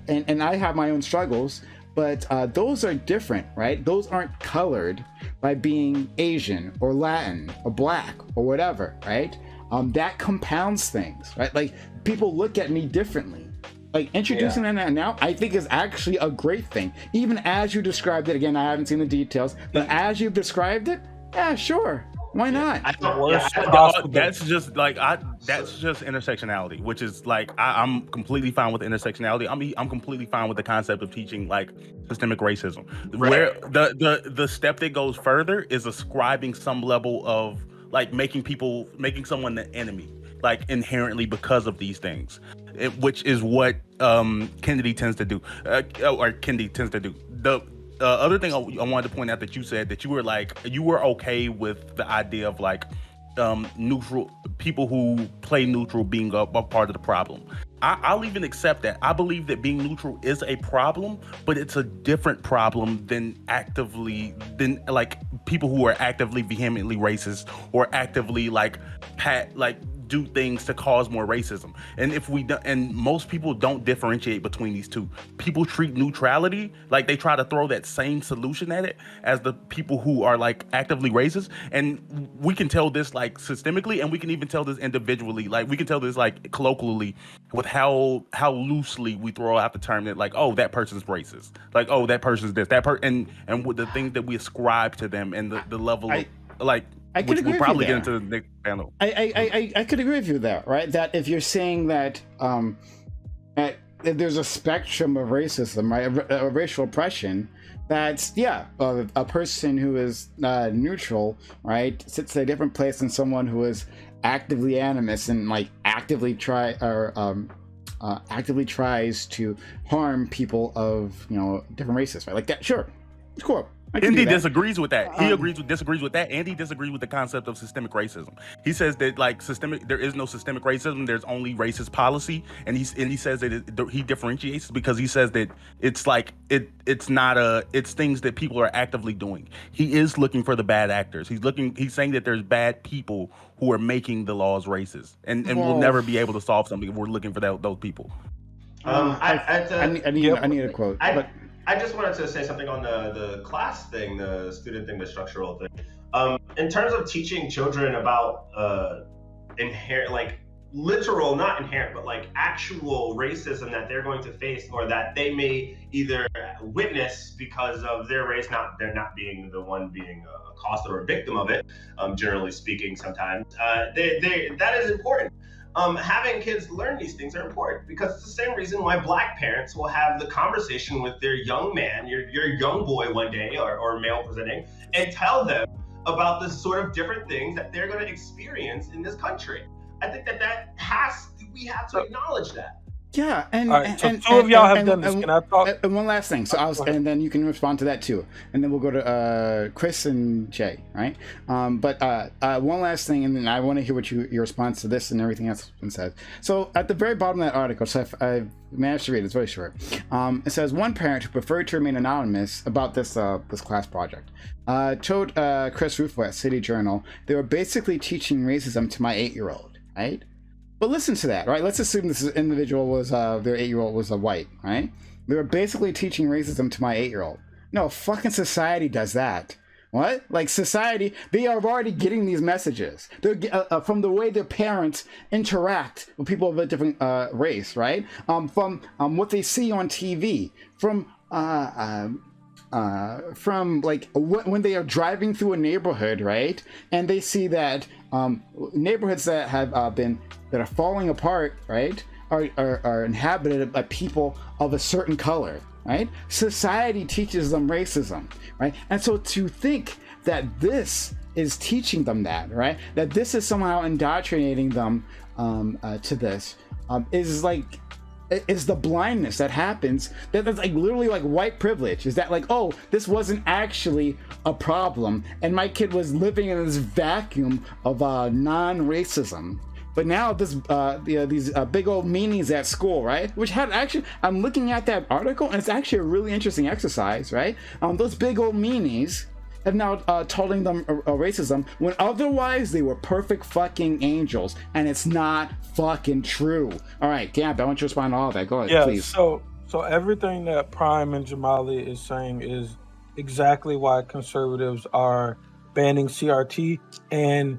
and I have my own struggles. But those are different, right? Those aren't colored by being Asian or Latin or black or whatever, right? That compounds things, right? Like people look at me differently. Like introducing that now, I think is actually a great thing. Even as you described it, again, I haven't seen the details, but as you've described it, yeah, sure, why not? That's just intersectionality, which is like I'm completely fine with intersectionality. I'm completely fine with the concept of teaching like systemic racism. Right. Where the step that goes further is ascribing some level of like making someone the enemy, like inherently because of these things, which is what Kendi tends to do. The other thing I wanted to point out that you said that you were okay with the idea of like neutral people who play neutral being a part of the problem. I'll even accept that. I believe that being neutral is a problem, but it's a different problem than like people who are actively vehemently racist or actively like do things to cause more racism. And if we do, and most people don't differentiate between these two. People treat neutrality like they try to throw that same solution at it as the people who are like actively racist. And we can tell this like systemically, and we can even tell this individually. Like we can tell this like colloquially with how loosely we throw out the term that like, oh, that person's racist. Like, oh, that person's this, and with the things that we ascribe to them and the level of like. I could which agree we'll with probably you get there. into the next panel. I could agree with you there, right? That if you're saying that that there's a spectrum of racism, right, a racial oppression, that's a person who is neutral, right, sits at a different place than someone who is actively animus and like actively tries to harm people of different races, right? Like that, sure, it's cool. Kendi disagrees with that. He disagrees with that, and he disagrees with the concept of systemic racism. He says that like there is no systemic racism. There's only racist policy, and he says that he differentiates because he says that it's like it's things that people are actively doing. He is looking for the bad actors. He's saying that there's bad people who are making the laws racist, and we'll never be able to solve something if we're looking for those people. I need a quote. I just wanted to say something on the class thing, the student thing, the structural thing. In terms of teaching children about inherent, like literal, not inherent, but like actual racism that they're going to face or that they may either witness because of their race, they're not being the one being accosted or a victim of it, generally speaking sometimes. That is important. Having kids learn these things are important because it's the same reason why Black parents will have the conversation with their young man, your young boy one day or male presenting, and tell them about the sort of different things that they're going to experience in this country. I think we have to acknowledge that. Yeah, and all right, so two of y'all have done this. Can I talk? And one last thing, and then you can respond to that too, and then we'll go to Chris and Jay, right? But one last thing, and then I want to hear what your response to this and everything else has been said. So at the very bottom of that article, so I managed to read it. It's very short. It says one parent who preferred to remain anonymous about this class project told Chris Rufo at City Journal they were basically teaching racism to my 8-year-old, right? But listen to that, right? Let's assume this individual was their 8-year-old was a white, right? They were basically teaching racism to my 8-year-old. No, fucking society does that. What? Like society, they are already getting these messages. They're from the way their parents interact with people of a different race, right? From what they see on TV, from like when they are driving through a neighborhood, right? And they see that neighborhoods that have that are falling apart, right, are inhabited by people of a certain color, right? Society teaches them racism, right? And so to think that this is teaching them that, right, that this is somehow indoctrinating them to this is like, is the blindness that happens. That's like literally like white privilege. Is that like, oh, this wasn't actually a problem, and my kid was living in this vacuum of non-racism. But now this these big old meanies at school, right? Which had actually, I'm looking at that article, and it's actually a really interesting exercise, right? Those big old meanies have now telling them racism when otherwise they were perfect fucking angels, and it's not fucking true. All right, Gab, I want you to respond to all that. Go ahead, please. So everything that Prime and Jamali is saying is exactly why conservatives are banning CRT. And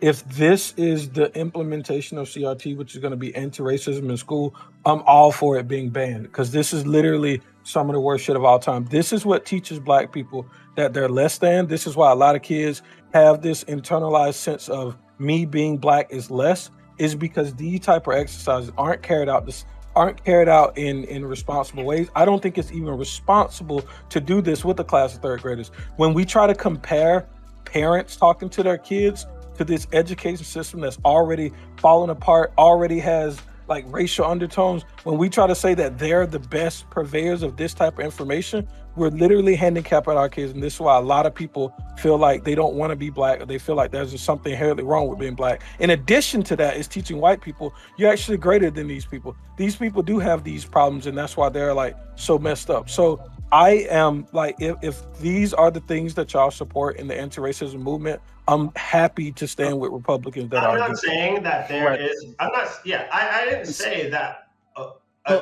if this is the implementation of CRT, which is going to be anti-racism in school, I'm all for it being banned, because this is literally some of the worst shit of all time. This is what teaches Black people that they're less than. This is why a lot of kids have this internalized sense of me being Black is less, is because these type of exercises aren't carried out in responsible ways. I don't think it's even responsible to do this with a class of third graders. When we try to compare parents talking to their kids to this education system that's already fallen apart, already has like racial undertones, when we try to say that they're the best purveyors of this type of information, we're literally handicapping our kids. And this is why a lot of people feel like they don't want to be Black, or they feel like there's just something inherently wrong with being Black. In addition to that, is teaching white people, you're actually greater than these people. These people do have these problems, and that's why they're like so messed up. So I am like, if these are the things that y'all support in the anti-racism movement, I'm happy to stand with Republicans that I'm are not against it. saying that there Right. is. I'm not. Yeah, I didn't say that.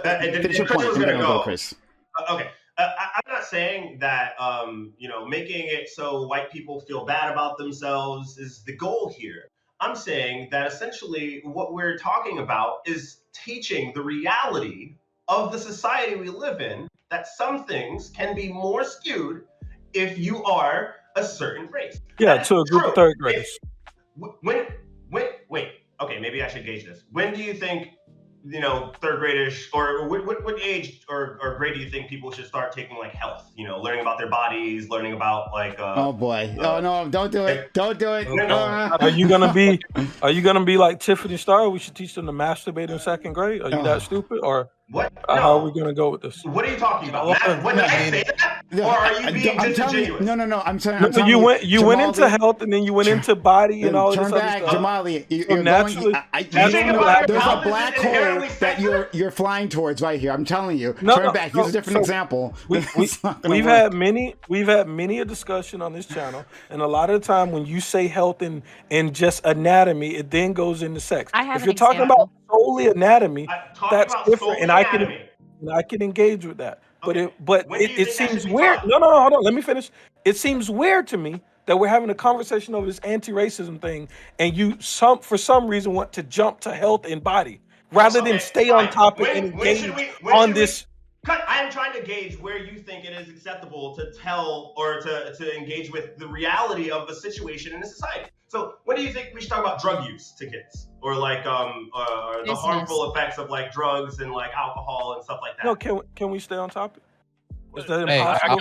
Finish your Chris point, was and then gonna I'll go to go. Chris. Okay. I'm not saying that making it so white people feel bad about themselves is the goal here. I'm saying that essentially what we're talking about is teaching the reality of the society we live in, that some things can be more skewed if you are a certain race. Yeah, That's to a group true. of third graders. When wait, okay, maybe I should gauge this. When do you think, third gradish, or what age or grade do you think people should start taking like health, learning about their bodies, learning about like Oh boy! Oh no! Don't do it! Don't do it! No, Are you gonna be like Tiffany Star? We should teach them to masturbate in second grade. Are you that stupid, or what? how are we No. gonna go with this? What are you talking about? Well, What did I say that? Or are you being I'm telling you, disingenuous? no. I'm telling No, I'm telling you went into Jamali, health, and then you went into body and all this turn other back, stuff. Jamali. So You're naturally, going. Teaching about your There's a health black is hole inherently that sexist? you're flying towards right here. I'm telling you. No, Turn no, back. no, Use a different so example. we've had many a discussion on this channel, and a lot of the time when you say health and just anatomy, it then goes into sex. I have If an you're talking example. about solely anatomy, Talking that's about different, solely and I can anatomy. engage with that. But Okay. it When do you it think that seems should be weird. taught? No, hold on. Let me finish. It seems weird to me that we're having a conversation over this anti-racism thing, and you for some reason want to jump to health and body rather than Okay, stay on fine. topic and When engage should we? on this. I am trying to gauge where you think it is acceptable to tell or to engage with the reality of a situation in a society. So when do you think we should talk about drug use to kids, or like or the harmful effects of like drugs and like alcohol and stuff like that? No, can we stay on topic? Is that Hey, impossible?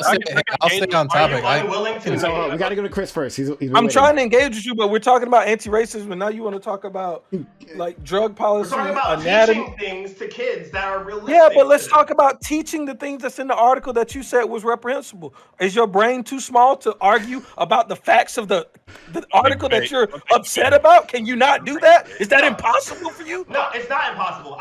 I'll stay on topic. Are you unwilling to? So we got to go to Chris first. He's been I'm waiting. trying to engage with you, but we're talking about anti-racism, and now you want to talk about like drug We're policy, talking about anatomy. teaching things to kids that are realistic. Yeah, but let's talk about teaching the things that's in the article that you said was reprehensible. Is your brain too small to argue about the facts of the article that you're upset about? Can you not do that? Is that impossible for you? No, it's not impossible.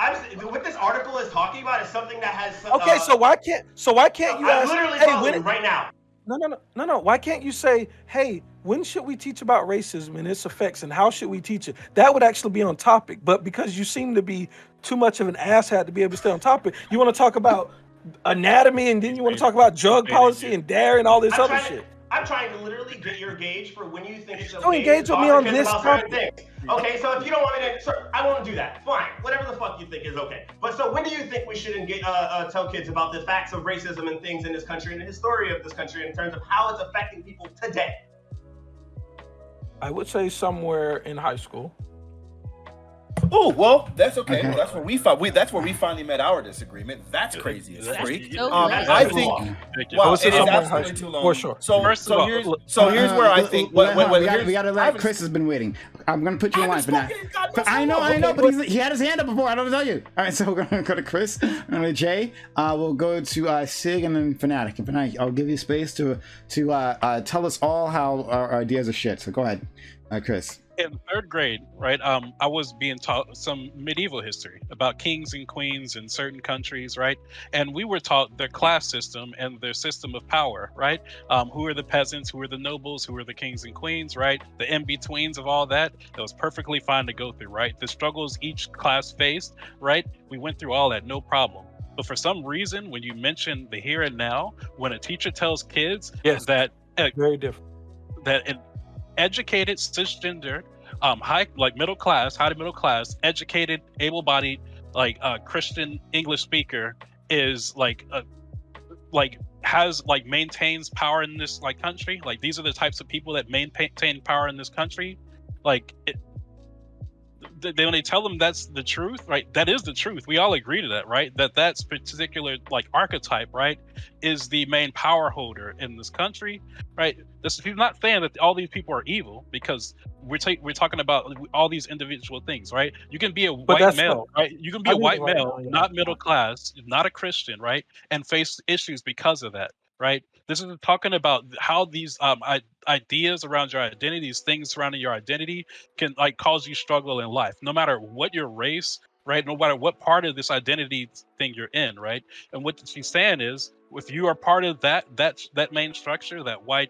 What this article is talking about is something that has. Okay, so why can't you I'm ask? literally Hey, telling you right now. No. Why can't you say, hey, when should we teach about racism and its effects, and how should we teach it? That would actually be on topic. But because you seem to be too much of an asshat to be able to stay on topic, you want to talk about anatomy, and then you want to talk about drug policy and dare and all this other shit. I'm trying to literally get your gauge for when you think it's okay Don't engage to with me talk on to kids this about certain topic. things. Okay, so if you don't want me to, sir, I won't do that. Fine, whatever the fuck you think is okay. But so when do you think we should tell kids about the facts of racism and things in this country and the history of this country in terms of how it's affecting people today? I would say somewhere in high school. Oh well, that's okay. That's where we finally met our disagreement. That's crazy as freak. So I think. Wow, it is absolutely too long. For sure. So here's where I think. We got to let. Chris has been waiting. I'm gonna put you in line for now. I know, but he had his hand up before. I don't tell you. All right, so we're gonna go to Chris. I'm gonna to Jay. We'll go to Sig and then Fanatiq. And Fanatiq, I'll give you space to tell us all how our ideas are shit. So go ahead, Chris. In third grade, right, I was being taught some medieval history about kings and queens in certain countries, right? And we were taught their class system and their system of power, right? Who are the peasants, who are the nobles, who are the kings and queens, right? The in-betweens of all that, it was perfectly fine to go through, right? The struggles each class faced, right? We went through all that, no problem. But for some reason, when you mention the here and now, when a teacher tells kids that very different, that an educated, cisgender, high middle class, educated, able-bodied, Christian English speaker is maintains power in this country. Like, these are the types of people that maintain power in this country. When they tell them that's the truth, right? That is the truth. We all agree to that, right? That's particular archetype, right, is the main power holder in this country, right? He's not saying that all these people are evil, because we're talking about all these individual things, right? You can be a white male, right? You can be a white male, not middle class, not a Christian, right, and face issues because of that, right? This is talking about how these ideas around your identity, these things surrounding your identity, can cause you struggle in life, no matter what your race, right? No matter what part of this identity thing you're in, right? And what she's saying is, if you are part of that main structure, that white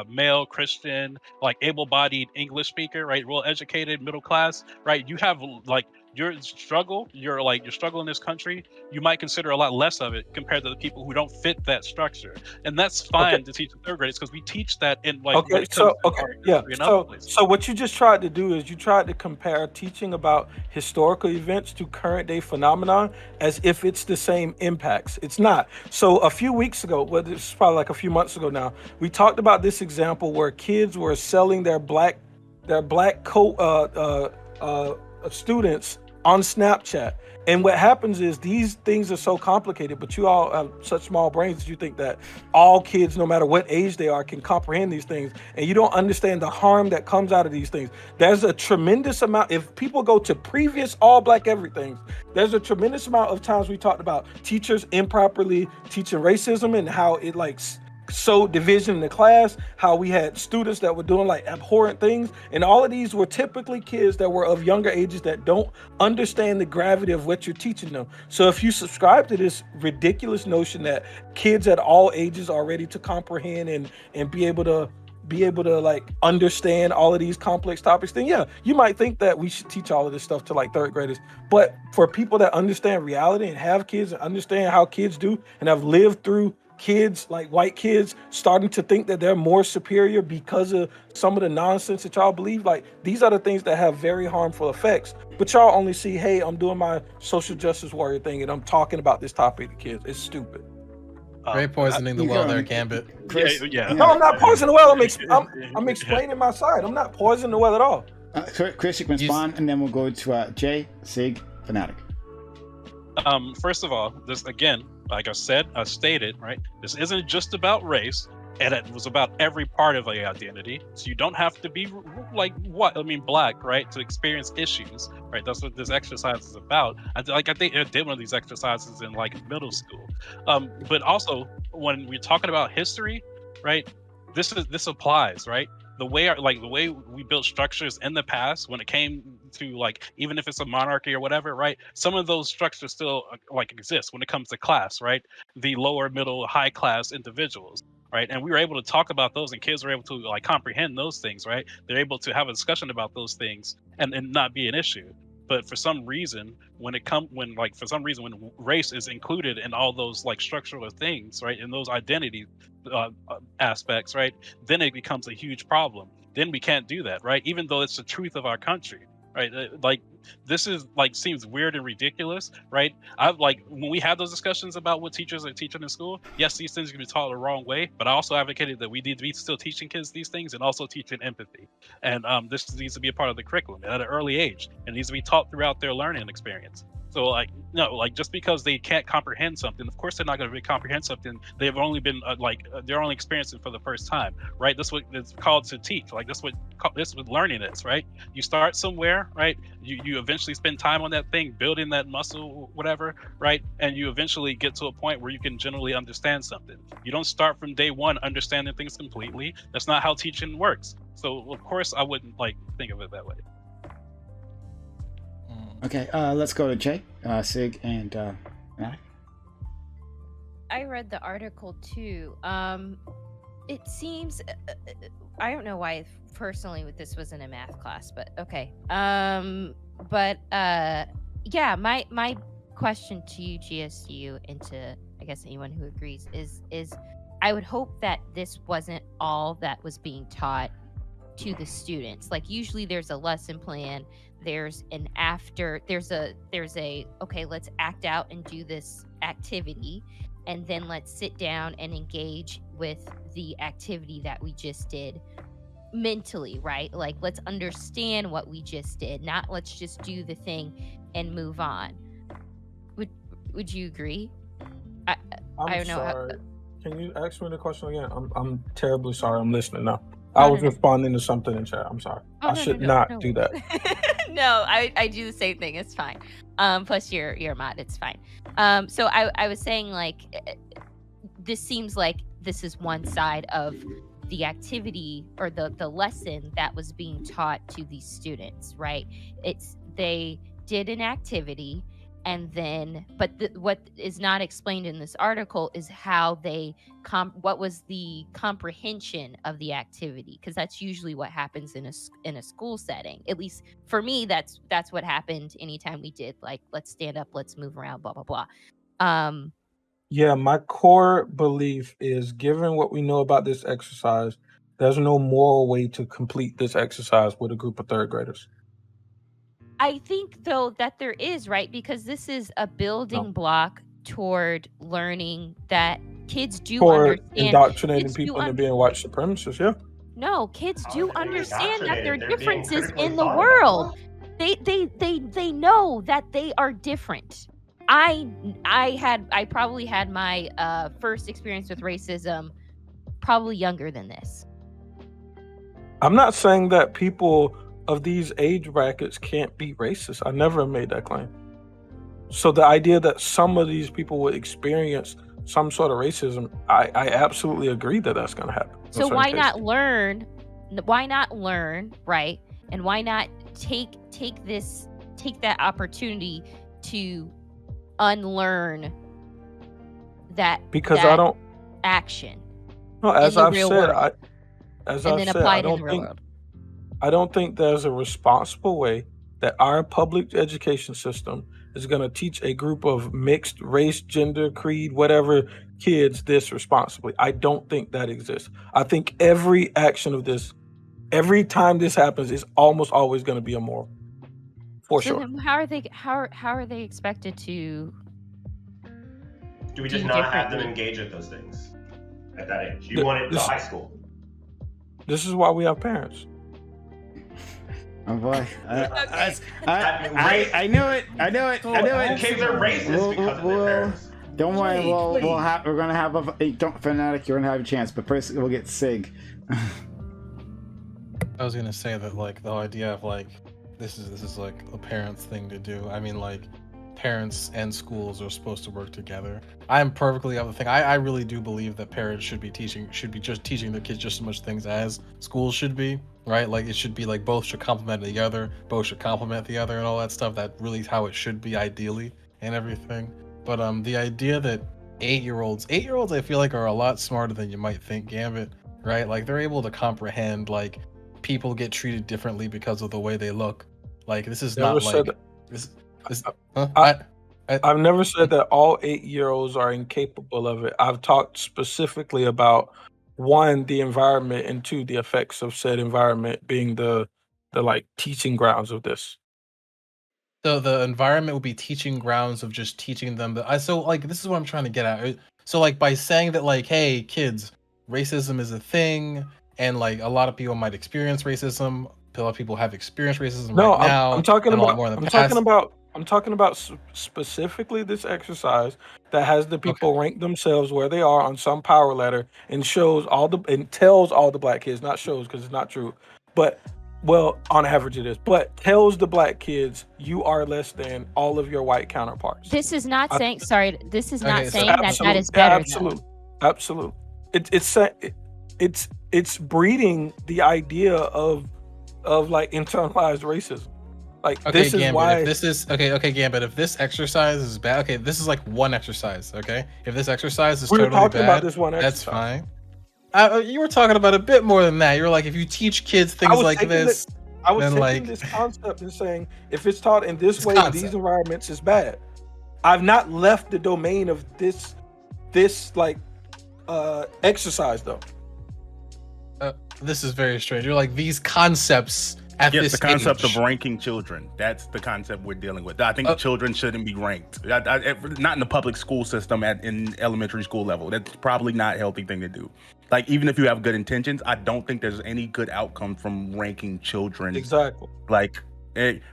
male Christian, like able-bodied English speaker, right, well educated, middle class, right, you have like your struggle in this country, you might consider a lot less of it compared to the people who don't fit that structure, and that's fine to teach in third grades because we teach that in like when it comes to our history and other places. So what you just tried to do is you tried to compare teaching about historical events to current day phenomenon as if it's the same impacts. It's not. So a few weeks ago, well, this is probably like a few months ago now, we talked about this example where kids were selling their black students on Snapchat. And what happens is these things are so complicated, but you all have such small brains that you think that all kids, no matter what age they are, can comprehend these things. And you don't understand the harm that comes out of these things. There's a tremendous amount, if people go to previous all black everything, there's a tremendous amount of times we talked about teachers improperly teaching racism and how it like sowed division in the class, how we had students that were doing like abhorrent things, and all of these were typically kids that were of younger ages that don't understand the gravity of what you're teaching them. So if you subscribe to this ridiculous notion that kids at all ages are ready to comprehend and be able to like understand all of these complex topics, then yeah, you might think that we should teach all of this stuff to like third graders. But for people that understand reality and have kids and understand how kids do and have lived through kids, like white kids, starting to think that they're more superior because of some of the nonsense that y'all believe, like these are the things that have very harmful effects. But y'all only see, hey, I'm doing my social justice warrior thing and I'm talking about this topic to kids. It's stupid. Great poisoning the well there, Gambit. Chris, Yeah. No, I'm not poisoning the well. I'm explaining my side. I'm not poisoning the well at all. Chris, you can respond, and then we'll go to Jay, Sig, Fanatiq. First of all, this again, like I stated, right? This isn't just about race, and it was about every part of the identity. So you don't have to be like black, right, to experience issues, right? That's what this exercise is about. I think I did one of these exercises in like middle school. But also when we're talking about history, right? This applies, right? The way we built structures in the past when it came to like, even if it's a monarchy or whatever, right? Some of those structures still like exist when it comes to class, right? The lower, middle, high class individuals, right? And we were able to talk about those, and kids were able to like comprehend those things, right? They're able to have a discussion about those things and not be an issue. But for some reason, when race is included in all those like structural things, right, in those identity aspects, right, then it becomes a huge problem. Then we can't do that, right? Even though it's the truth of our country, right? Like this is like seems weird and ridiculous, right? I've like when we had those discussions about what teachers are teaching in school, yes, these things can be taught the wrong way, but I also advocated that we need to be still teaching kids these things and also teaching empathy. And this needs to be a part of the curriculum at an early age. It needs to be taught throughout their learning experience. So like, no, like just because they can't comprehend something, of course they're not going to comprehend something they've only been they're only experiencing for the first time, right? That's what it's called to teach. Like this what learning is, right? You start somewhere, right? You eventually spend time on that thing, building that muscle, whatever, right? And you eventually get to a point where you can generally understand something. You don't start from day one understanding things completely. That's not how teaching works. So of course I wouldn't like think of it that way. Okay, let's go to Jay, Sig, and Fanatiq. I read the article too. It seems I don't know why personally this wasn't a math class, but okay. Yeah, my question to you, GSU, and to I guess anyone who agrees is I would hope that this wasn't all that was being taught to the students. Like usually there's a lesson plan, there's an after, there's a okay, let's act out and do this activity, and then let's sit down and engage with the activity that we just did mentally, right? Like let's understand what we just did, not let's just do the thing and move on. Would you agree? I don't know. Sorry. Can you ask me the question again? I'm terribly sorry. I'm listening now. I was responding to something in chat. I'm sorry. I should not do that. No, I do the same thing. It's fine. Plus you're a mod. It's fine. So I was saying like this seems like this is one side of the activity or the lesson that was being taught to these students, right? They did an activity and then what is not explained in this article is how they what was the comprehension of the activity, because that's usually what happens in a school setting. At least for me, that's what happened anytime we did like let's stand up, let's move around, blah blah blah. Yeah, my core belief is, given what we know about this exercise, there's no moral way to complete this exercise with a group of third graders. I think, though, that there is, right? Because this is a building block toward learning that kids do understand. Indoctrinating people into being white supremacists, yeah. No, kids do understand that there are They're being differences critically in the thought world. about. They know that they are different. I probably had my first experience with racism probably younger than this. I'm not saying that people of these age brackets can't be racist. I never made that claim. So the idea that some of these people would experience some sort of racism, I absolutely agree that that's going to happen. So why not learn? Why not learn, right? And why not take that opportunity to unlearn that? Because that I don't action. No, as I've said, I don't think there's a responsible way that our public education system is going to teach a group of mixed race, gender, creed, whatever kids this responsibly. I don't think that exists. I think every action of this, every time this happens, is almost always going to be immoral. For sure. Then how are they expected to? Do we just not have them engage at those things at that age? You want it to high school. This is why we have parents. Oh boy! I knew it. Kids are racist because of their parents. Don't worry. We're gonna have a Fanatic. You're gonna have a chance, but first we'll get Sig. I was gonna say that, like, the idea of like this is like a parents thing to do. I mean, like, parents and schools are supposed to work together. I am perfectly of the thing. I really do believe that parents should be just teaching their kids just as much things as schools should be, right? Like, it should be like both should complement the other, both should complement the other, and all that stuff. That really is how it should be ideally and everything. But the idea that 8-year-olds I feel like are a lot smarter than you might think, Gambit, right? Like, they're able to comprehend like people get treated differently because of the way they look. Like, this is not like I've never said that all 8-year-olds are incapable of it. I've talked specifically about, one, the environment, and two, the effects of said environment being the like teaching grounds of this. So the environment would be teaching grounds of just teaching them. So like, this is what I'm trying to get at. So like, by saying that, like, hey kids, racism is a thing, and like a lot of people might experience racism. A lot of people have experienced racism now. I'm talking about specifically this exercise that has the people rank themselves where they are on some power ladder and tells all the black kids, not shows because it's not true, but on average it is, but tells the black kids you are less than all of your white counterparts. This is not saying. Sorry, this is not saying that is better. Yeah, absolutely. It's breeding the idea of like internalized racism. Like, okay, this is Gambit, why. If this is okay, Gambit. If this exercise is bad, okay, this is like one exercise. Okay, if this exercise is totally bad, about this one that's fine. You were talking about a bit more than that. You were like, if you teach kids things like this, I was taking this concept and saying, if it's taught in this way, in these environments, is bad. I've not left the domain of this like exercise though. This is very strange. You're like, these concepts. Yes, the concept of ranking children. That's the concept we're dealing with. I think children shouldn't be ranked. Not in the public school system in elementary school level. That's probably not a healthy thing to do. Like, even if you have good intentions, I don't think there's any good outcome from ranking children. Exactly. Like,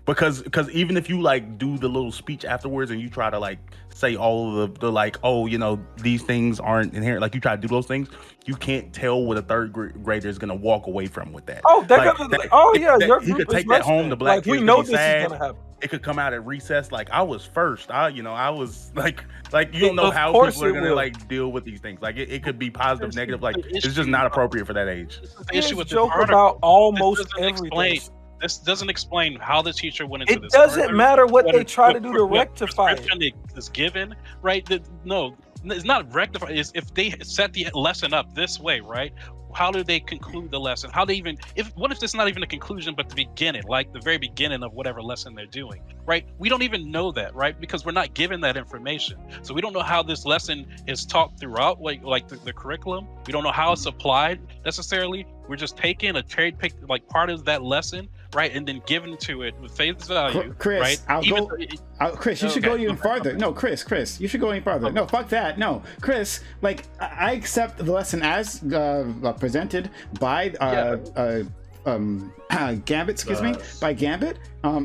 because even if you like do the little speech afterwards and you try to like say all of the like, oh, you know, these things aren't inherent, like you try to do those things, you can't tell what a third grader is gonna walk away from with that. Oh, he could take that home to black like, kids. We know this is gonna happen. It could come out at recess like, I was first. I was like you don't know how people are gonna like deal with these things. Like, it could be positive, negative. Like, it's just not appropriate for that age. The issue with the joke about almost everything. This doesn't explain how the teacher went into It this. doesn't further, matter what they try to what- do to what rectify it. prescription is given, right? No, it's not rectify. Is if they set the lesson up this way, right? How do they conclude the lesson? How they even what if it's not even a conclusion, but the beginning, like the very beginning of whatever lesson they're doing, right? We don't even know that, right? Because we're not given that information, so we don't know how this lesson is taught throughout, like the curriculum. We don't know how it's applied necessarily. We're just taking a cherry pick, like part of that lesson, right, and then giving to it with face value, Chris, right? Chris, you should go even farther. No, Chris, you should go even farther. No, fuck that. No, Chris, like I accept the lesson as presented by Gambit, by Gambit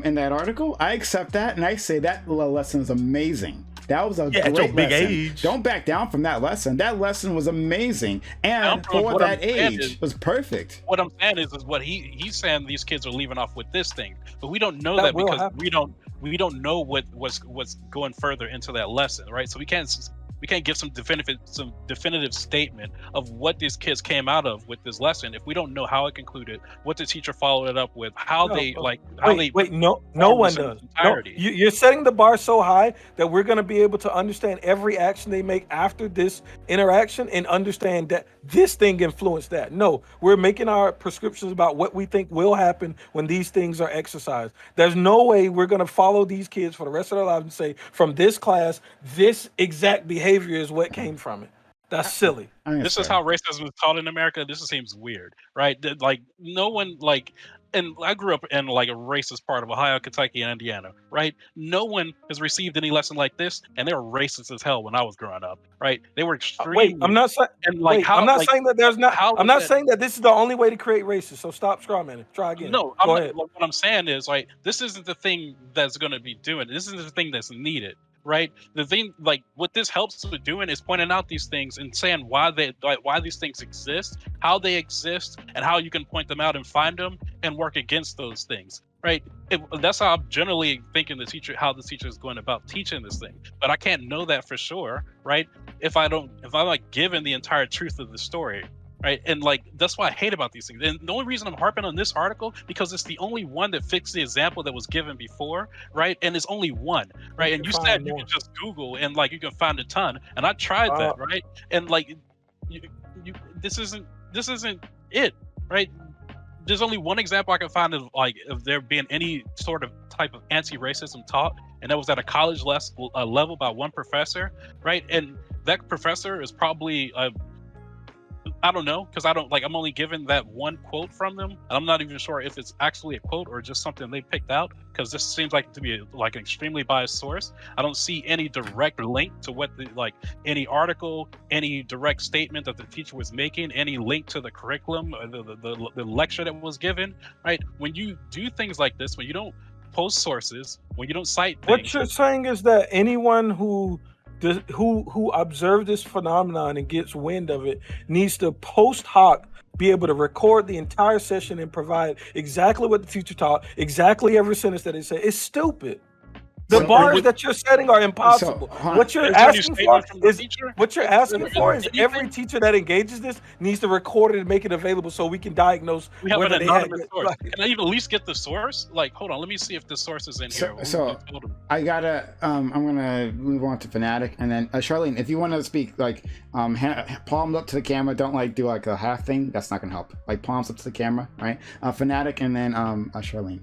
in that article. I accept that, and I say that lesson is amazing. That was a great lesson. Don't back down from that lesson. That lesson was amazing, and for that age, was perfect. What I'm saying is what he's saying. These kids are leaving off with this thing, but we don't know that because we don't know what's going further into that lesson, right? So we can't give some definitive statement of what these kids came out of with this lesson if we don't know how it concluded, what the teacher followed it up with, how no one does. No, you're setting the bar so high that we're going to be able to understand every action they make after this interaction and understand that this thing influenced that. No, we're making our prescriptions about what we think will happen when these things are exercised. There's no way we're going to follow these kids for the rest of their lives and say, from this class, this exact behavior is what came from it. That's silly. This is how racism is taught in America. This seems weird, right? Like no one and I grew up in like a racist part of Ohio, Kentucky, and Indiana, right? No one has received any lesson like this, and they were racist as hell when I was growing up, right? They were extreme. I'm not saying. I'm not saying that there's not. I'm not saying that this is the only way to create racism. So stop strawmanning. Try again. No, go ahead. What I'm saying is, like, this isn't the thing that's going to be doing. This isn't the thing that's needed. Right, the thing, like what this helps with doing is pointing out these things and saying why these things exist, how they exist, and how you can point them out and find them and work against those things. Right, that's how I'm generally thinking how the teacher is going about teaching this thing. But I can't know that for sure, right? If I'm like given the entire truth of the story. Right, and like that's what I hate about these things. And the only reason I'm harping on this article because it's the only one that fixed the example that was given before, right? And it's only one, right? And you said you can just Google and like you can find a ton, and I tried that, right? And like, this isn't it, right? There's only one example I can find of there being any sort of type of anti-racism taught, and that was at a college level by one professor, right? And that professor is probably I don't know, because I'm only given that one quote from them, and I'm not even sure if it's actually a quote or just something they picked out, because this seems like to be like an extremely biased source. I don't see any direct link to what any article, any direct statement that the teacher was making, any link to the curriculum or the lecture that was given, right? When you do things like this, when you don't post sources, when you don't cite things, what you're saying is that anyone who observe this phenomenon and gets wind of it needs to post hoc be able to record the entire session and provide exactly what the teacher taught, exactly every sentence that they said. It's stupid. The bars that you're setting are impossible. What you're asking for is every teacher that engages this needs to record it and make it available so we can diagnose. We have an anonymous source. Can I even at least get the source? Like, hold on, let me see if the source is in here. So I gotta. I'm gonna move on to Fanatiq, and then Charlene, if you want to speak, like, palms up to the camera. Don't do like a half thing. That's not gonna help. Like palms up to the camera, right? Fanatiq, and then Charlene.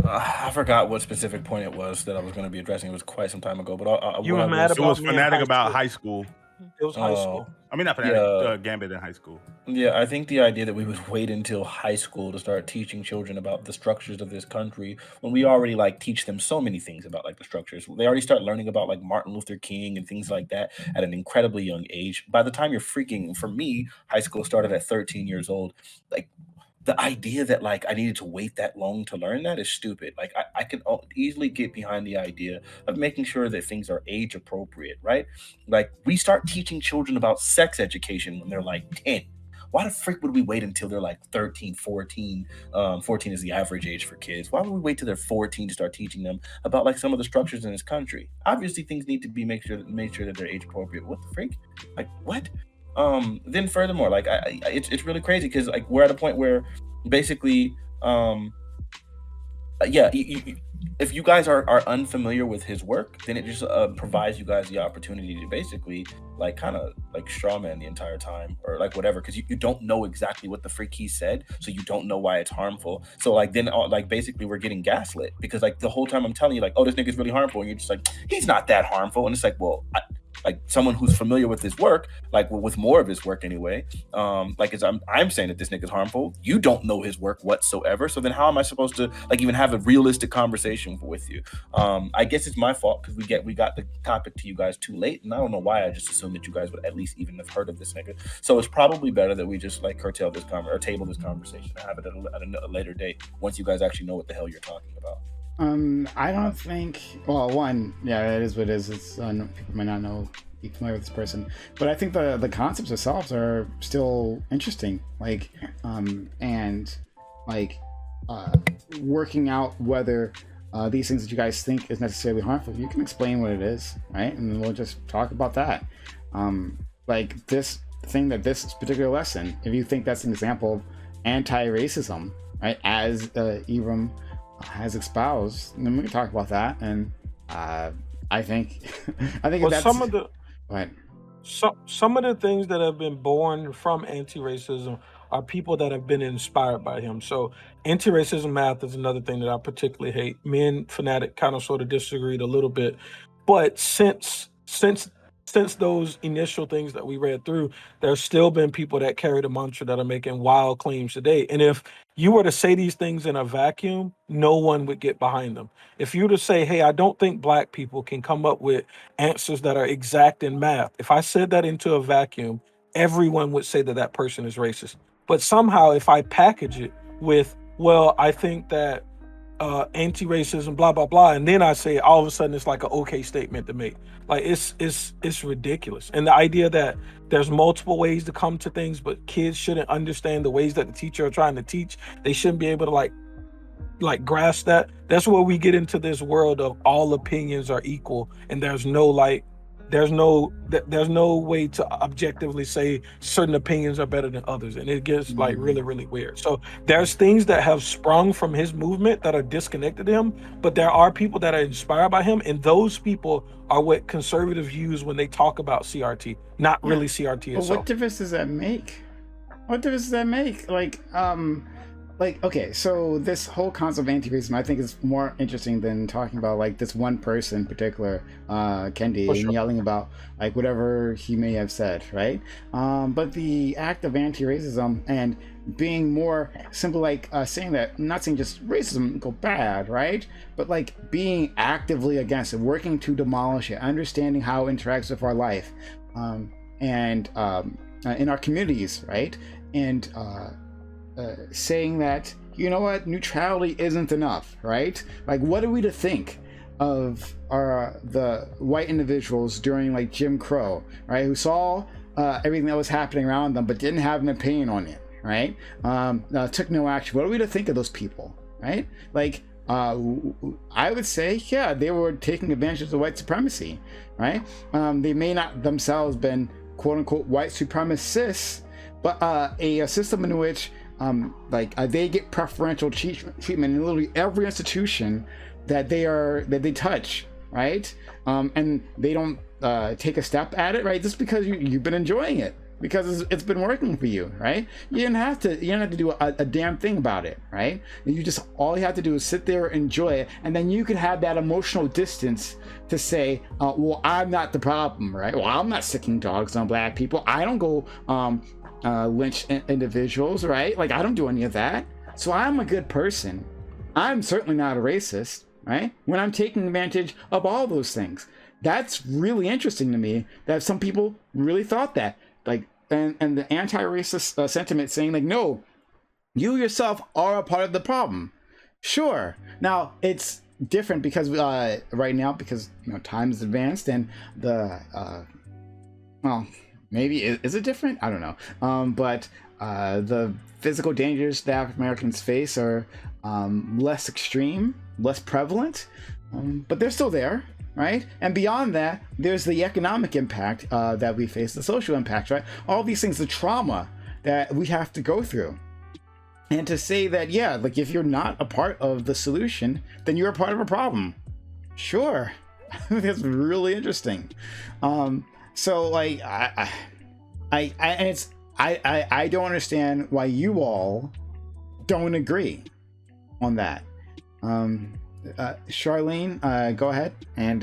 I forgot what specific point it was that I was going to be addressing. It was quite some time ago. But you were mad about Fanatiq about high school. It was high school. I mean, not Fanatiq, Gambit in high school. Yeah, I think the idea that we would wait until high school to start teaching children about the structures of this country when we already teach them so many things about the structures. They already start learning about Martin Luther King and things like that at an incredibly young age. By the time for me, high school started at 13 years old. The idea that I needed to wait that long to learn that is stupid. I can easily get behind the idea of making sure that things are age appropriate, right? We start teaching children about sex education when they're 10. Why the frick would we wait until they're 13, 14? 14 is the average age for kids. Why would we wait till they're 14 to start teaching them about some of the structures in this country? Obviously, things need to be made sure that they're age appropriate. What the frick? What? Then furthermore, it's really crazy because we're at a point where basically Yeah, if you guys are unfamiliar with his work, then it just provides you guys the opportunity to basically like kind of like strawman the entire time or like whatever, because you don't know exactly what the freak he said, so you don't know why it's harmful. So like then like basically we're getting gaslit because like the whole time I'm telling you like, oh, this nigga's really harmful, and you're just like, he's not that harmful, and it's like, well, like someone who's familiar with his work, like with more of his work anyway, like as I'm saying that this nigga's harmful, you don't know his work whatsoever, so then how am I supposed to like even have a realistic conversation with you? I guess it's my fault because we got the topic to you guys too late, and I don't know why I just assumed that you guys would at least even have heard of this nigga. So it's probably better that we just like curtail this or table this conversation and have it at a later date once you guys actually know what the hell you're talking about. I don't think. Well, one, yeah, it is what it is. It's people might not be familiar with this person, but I think the concepts themselves are still interesting. Like, and like working out whether these things that you guys think is necessarily harmful. You can explain what it is, right? And then we'll just talk about that. Like this thing that this particular lesson, if you think that's an example of anti-racism, right? As Ibram has espoused, and then we can talk about that. And I think well, that's some of the right. Some of the things that have been born from anti-racism are people that have been inspired by him. So anti-racism math is another thing that I particularly hate. Me and Fanatiq kind of sort of disagreed a little bit, but since those initial things that we read through, there's still been people that carry the mantra that are making wild claims today. And if you were to say these things in a vacuum, no one would get behind them. If you were to say, hey, I don't think black people can come up with answers that are exact in math, if I said that into a vacuum, everyone would say that that person is racist. But somehow if I package it with, well, I think that anti-racism, blah, blah, blah, and then I say it, all of a sudden it's like an okay statement to make. Like it's ridiculous. And the idea that there's multiple ways to come to things, but kids shouldn't understand the ways that the teacher are trying to teach. They shouldn't be able to like grasp that. That's where we get into this world of all opinions are equal, and there's no way to objectively say certain opinions are better than others, and it gets like really, really weird. So there's things that have sprung from his movement that are disconnected to him, but there are people that are inspired by him, and those people are what conservatives use when they talk about CRT, not really CRT itself. But what difference does that make? Like, okay, so this whole concept of anti-racism, I think is more interesting than talking about like this one person in particular, Kendi, and yelling about like whatever he may have said, right? But the act of anti-racism and being more simple, like saying that, I'm not saying just racism go bad, right? But like being actively against it, working to demolish it, understanding how it interacts with our life, and in our communities, right? And saying that, you know what, neutrality isn't enough, right? Like, what are we to think of the white individuals during like Jim Crow, right? Who saw everything that was happening around them, but didn't have an opinion on it, right? Took no action. What are we to think of those people, right? Like, I would say, yeah, they were taking advantage of white supremacy, right? They may not themselves been quote unquote white supremacists, but a system in which they get preferential treatment in literally every institution that they touch, right? And they don't take a step at it, right? Just because you've been enjoying it, because it's been working for you, right? You didn't have to do a damn thing about it, right? All you have to do is sit there, enjoy it, and then you can have that emotional distance to say, well, I'm not the problem, right? Well, I'm not sicking dogs on black people. I don't go lynch individuals, right? Like, I don't do any of that, so I'm a good person. I'm certainly not a racist, right? When I'm taking advantage of all those things. That's really interesting to me that some people really thought that, like, and the anti-racist sentiment saying like, no, you yourself are a part of the problem. Sure, now it's different because right now, because time is advanced and the well, maybe is it different? I don't know. But the physical dangers that African Americans face are less extreme, less prevalent, but they're still there, right? And beyond that, there's the economic impact that we face, the social impact, right? All these things, the trauma that we have to go through. and to say that, yeah, like if you're not a part of the solution, then you're a part of a problem. Sure. That's really interesting. So like I don't understand why you all don't agree on that. Charlene, go ahead, and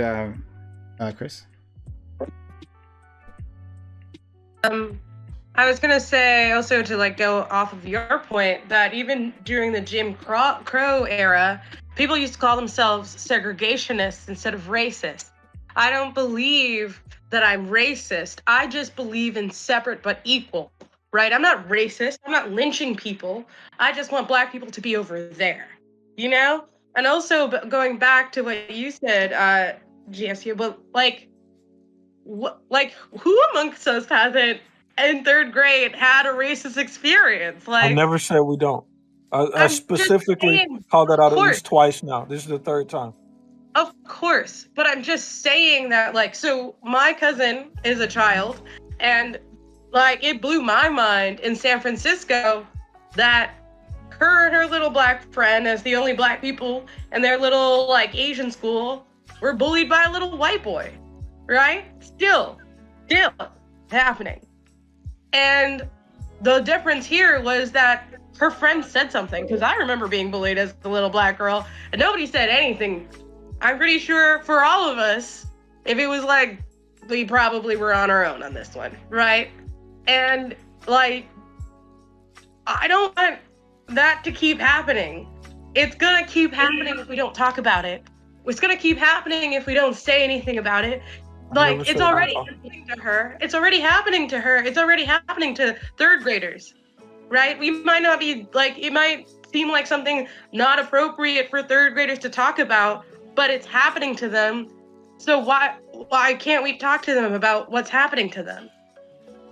Chris. I was gonna say also to like go off of your point that even during the Jim Crow era, people used to call themselves segregationists instead of racist. I don't believe that I'm racist. I just believe in separate but equal, right? I'm not racist. I'm not lynching people. I just want Black people to be over there, you know? And also going back to what you said, GSU, but like who amongst us hasn't in third grade had a racist experience? Like I never said we don't. I specifically called that out at least twice now. This is the third time. Of course, but I'm just saying that, like, so my cousin is a child, and like it blew my mind in San Francisco that her and her little Black friend, as the only Black people in their little like Asian school, were bullied by a little white boy, right? Still happening. And the difference here was that her friend said something, because I remember being bullied as a little Black girl, and nobody said anything. I'm pretty sure for all of us, if it was like, we probably were on our own on this one, right? And like, I don't want that to keep happening. It's gonna keep happening if we don't talk about it. It's gonna keep happening if we don't say anything about it. Like, it's already happening to her. It's already happening to her. It's already happening to third graders, right? We might not be like, it might seem like something not appropriate for third graders to talk about, but it's happening to them. So why can't we talk to them about what's happening to them?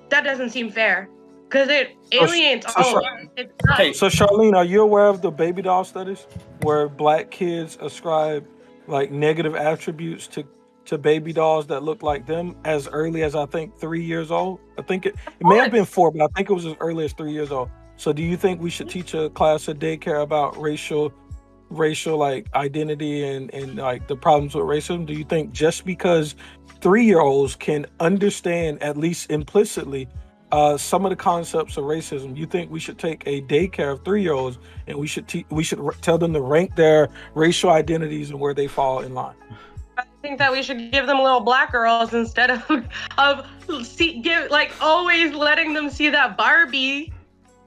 That doesn't seem fair, because it alienates all of us. Okay, so Charlene, are you aware of the baby doll studies where Black kids ascribe like negative attributes to baby dolls that look like them as early as I think 3 years old? I think it may have been 4, but I think it was as early as 3 years old. So do you think we should teach a class at daycare about racial like identity and like the problems with racism? Do you think just because 3-year-olds can understand at least implicitly some of the concepts of racism, you think we should take a daycare of 3-year-olds and we should tell them to rank their racial identities and where they fall in line? I think that we should give them little Black girls instead of always letting them see that Barbie,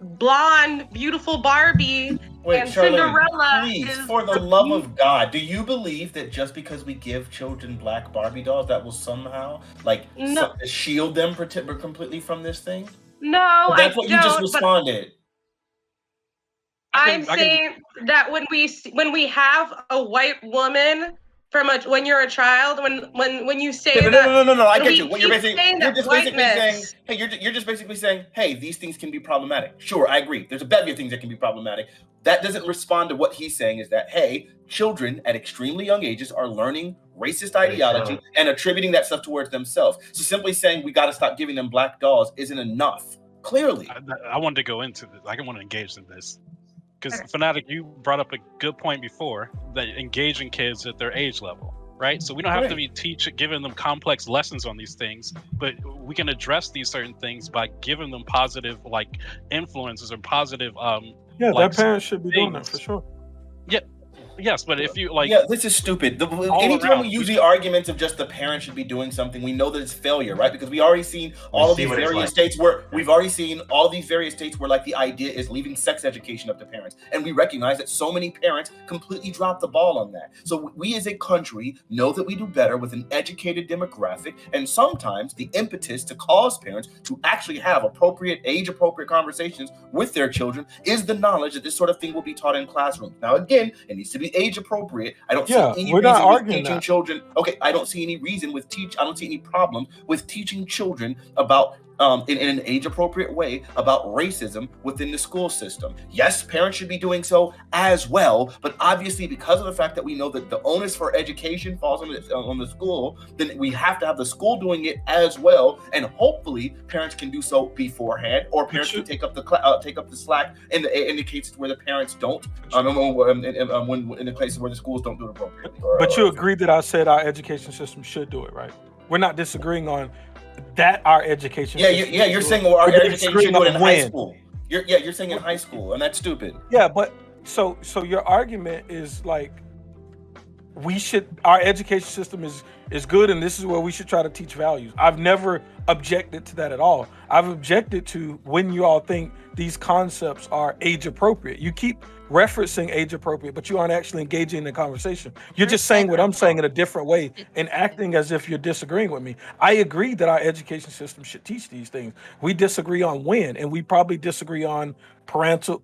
blonde, beautiful Barbie. Wait, and Charlene, Cinderella please, for the love of God, do you believe that just because we give children Black Barbie dolls, that will somehow shield them completely from this thing? No, that's what you just responded. I'm saying that when we have a white woman when you're a child, when you say no, I get you. What you're just basically saying, hey, these things can be problematic. Sure, I agree. There's a bevy of things that can be problematic. That doesn't respond to what he's saying is that, hey, children at extremely young ages are learning racist ideology and attributing that stuff towards themselves. So simply saying we got to stop giving them Black dolls isn't enough. Clearly. I wanted to go into this. I want to engage in this. Because Fanatiq, you brought up a good point before, that engaging kids at their age level, right? So we don't have to be giving them complex lessons on these things, but we can address these certain things by giving them positive like influences or positive their parents should be doing that for sure. Yeah. Yes, but if you like, this is stupid. Anytime we use the arguments of just the parent should be doing something, we know that it's failure, right? Because we already seen all of these various states where like the idea is leaving sex education up to parents, and we recognize that so many parents completely drop the ball on that. So we as a country know that we do better with an educated demographic, and sometimes the impetus to cause parents to actually have age-appropriate conversations with their children is the knowledge that this sort of thing will be taught in classrooms. Now, again, it needs to be age appropriate. I don't see any reason with teaching children. Okay, I don't see any reason with I don't see any problem with teaching children about in an age-appropriate way about racism within the school system. Yes, parents should be doing so as well, but obviously because of the fact that we know that the onus for education falls on the school, then we have to have the school doing it as well, and hopefully parents can do so beforehand, or parents can take up the slack in the cases where the parents don't, when in the cases where the schools don't do it appropriately. But you agree that I said our education system should do it, right? We're not disagreeing on that our education system. You're saying our education should do it in high school. You're saying in high school, and that's stupid. Yeah, but so your argument is like our education system is good, and this is where we should try to teach values. I've never objected to that at all. I've objected to when you all think these concepts are age appropriate. You keep referencing age appropriate, but you aren't actually engaging in the conversation. You're just saying what I'm saying in a different way and acting as if you're disagreeing with me. I agree that our education system should teach these things. We disagree on when, and we probably disagree on parental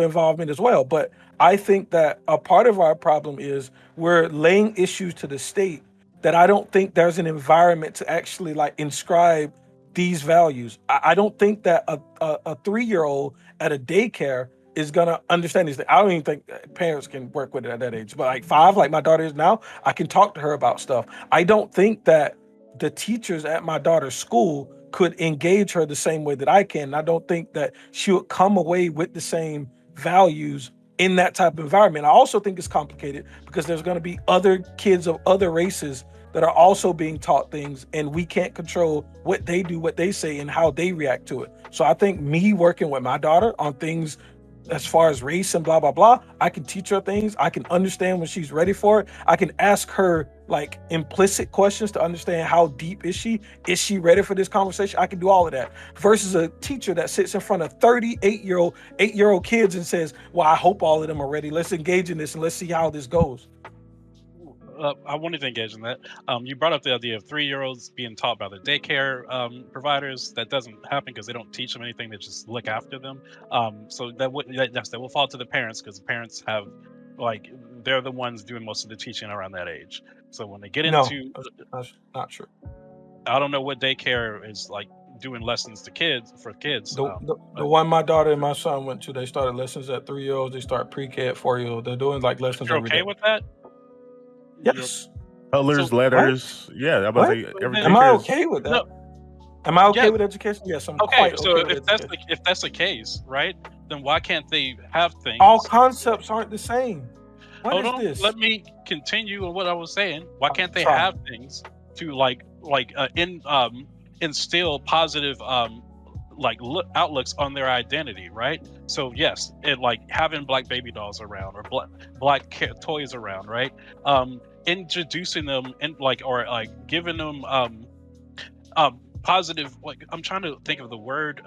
involvement as well. But I think that a part of our problem is we're laying issues to the state that I don't think there's an environment to actually like inscribe these values. I don't think that a 3-year-old at a daycare is gonna understand these things. I don't even think parents can work with it at that age. But like 5, like my daughter is now, I can talk to her about stuff. I don't think that the teachers at my daughter's school could engage her the same way that I can. I don't think that she would come away with the same values in that type of environment. I also think it's complicated because there's going to be other kids of other races that are also being taught things, and we can't control what they do, what they say, and how they react to it. So I think me working with my daughter on things as far as race and blah, blah, blah, I can teach her things. I can understand when she's ready for it. I can ask her like implicit questions to understand how deep is she? Is she ready for this conversation? I can do all of that versus a teacher that sits in front of 8-year-old kids and says, well, I hope all of them are ready. Let's engage in this and let's see how this goes. I wanted to engage in that. You brought up the idea of 3-year-olds being taught by the daycare providers. That doesn't happen because they don't teach them anything. They just look after them. So that will fall to the parents because the parents have, like, they're the ones doing most of the teaching around that age. So when they get into, that's not true. I don't know what daycare is like doing lessons to kids. The one my daughter and my son went to, they started lessons at 3-year-olds. They start pre-K at 4-year-olds. They're doing like lessons. You're okay with that? Yes. Colors, letters. What? Yeah, I'm about to say everything. Am I okay with that? No. Am I okay with education? Yes, I'm okay. Quite So okay if that's the case, right? Then why can't they have things? All concepts aren't the same. Hold on, this? Let me continue on what I was saying. Why can't they have things to instill positive outlooks on their identity, right? So yes, it like having black baby dolls around or black toys around, right? Introducing them and giving them positive, like I'm trying to think of the word,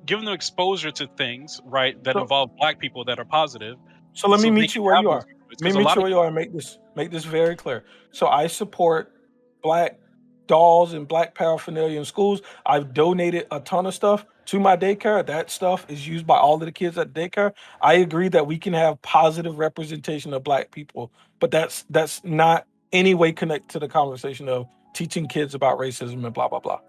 giving them exposure to things, right, that involve black people that are positive. So let me meet you where you are. Let me meet you where you are and make this very clear. So I support black dolls and black paraphernalia in schools. I've donated a ton of stuff to my daycare. That stuff is used by all of the kids at daycare. I agree that we can have positive representation of black people, but that's not any way connected to the conversation of teaching kids about racism and blah, blah, blah.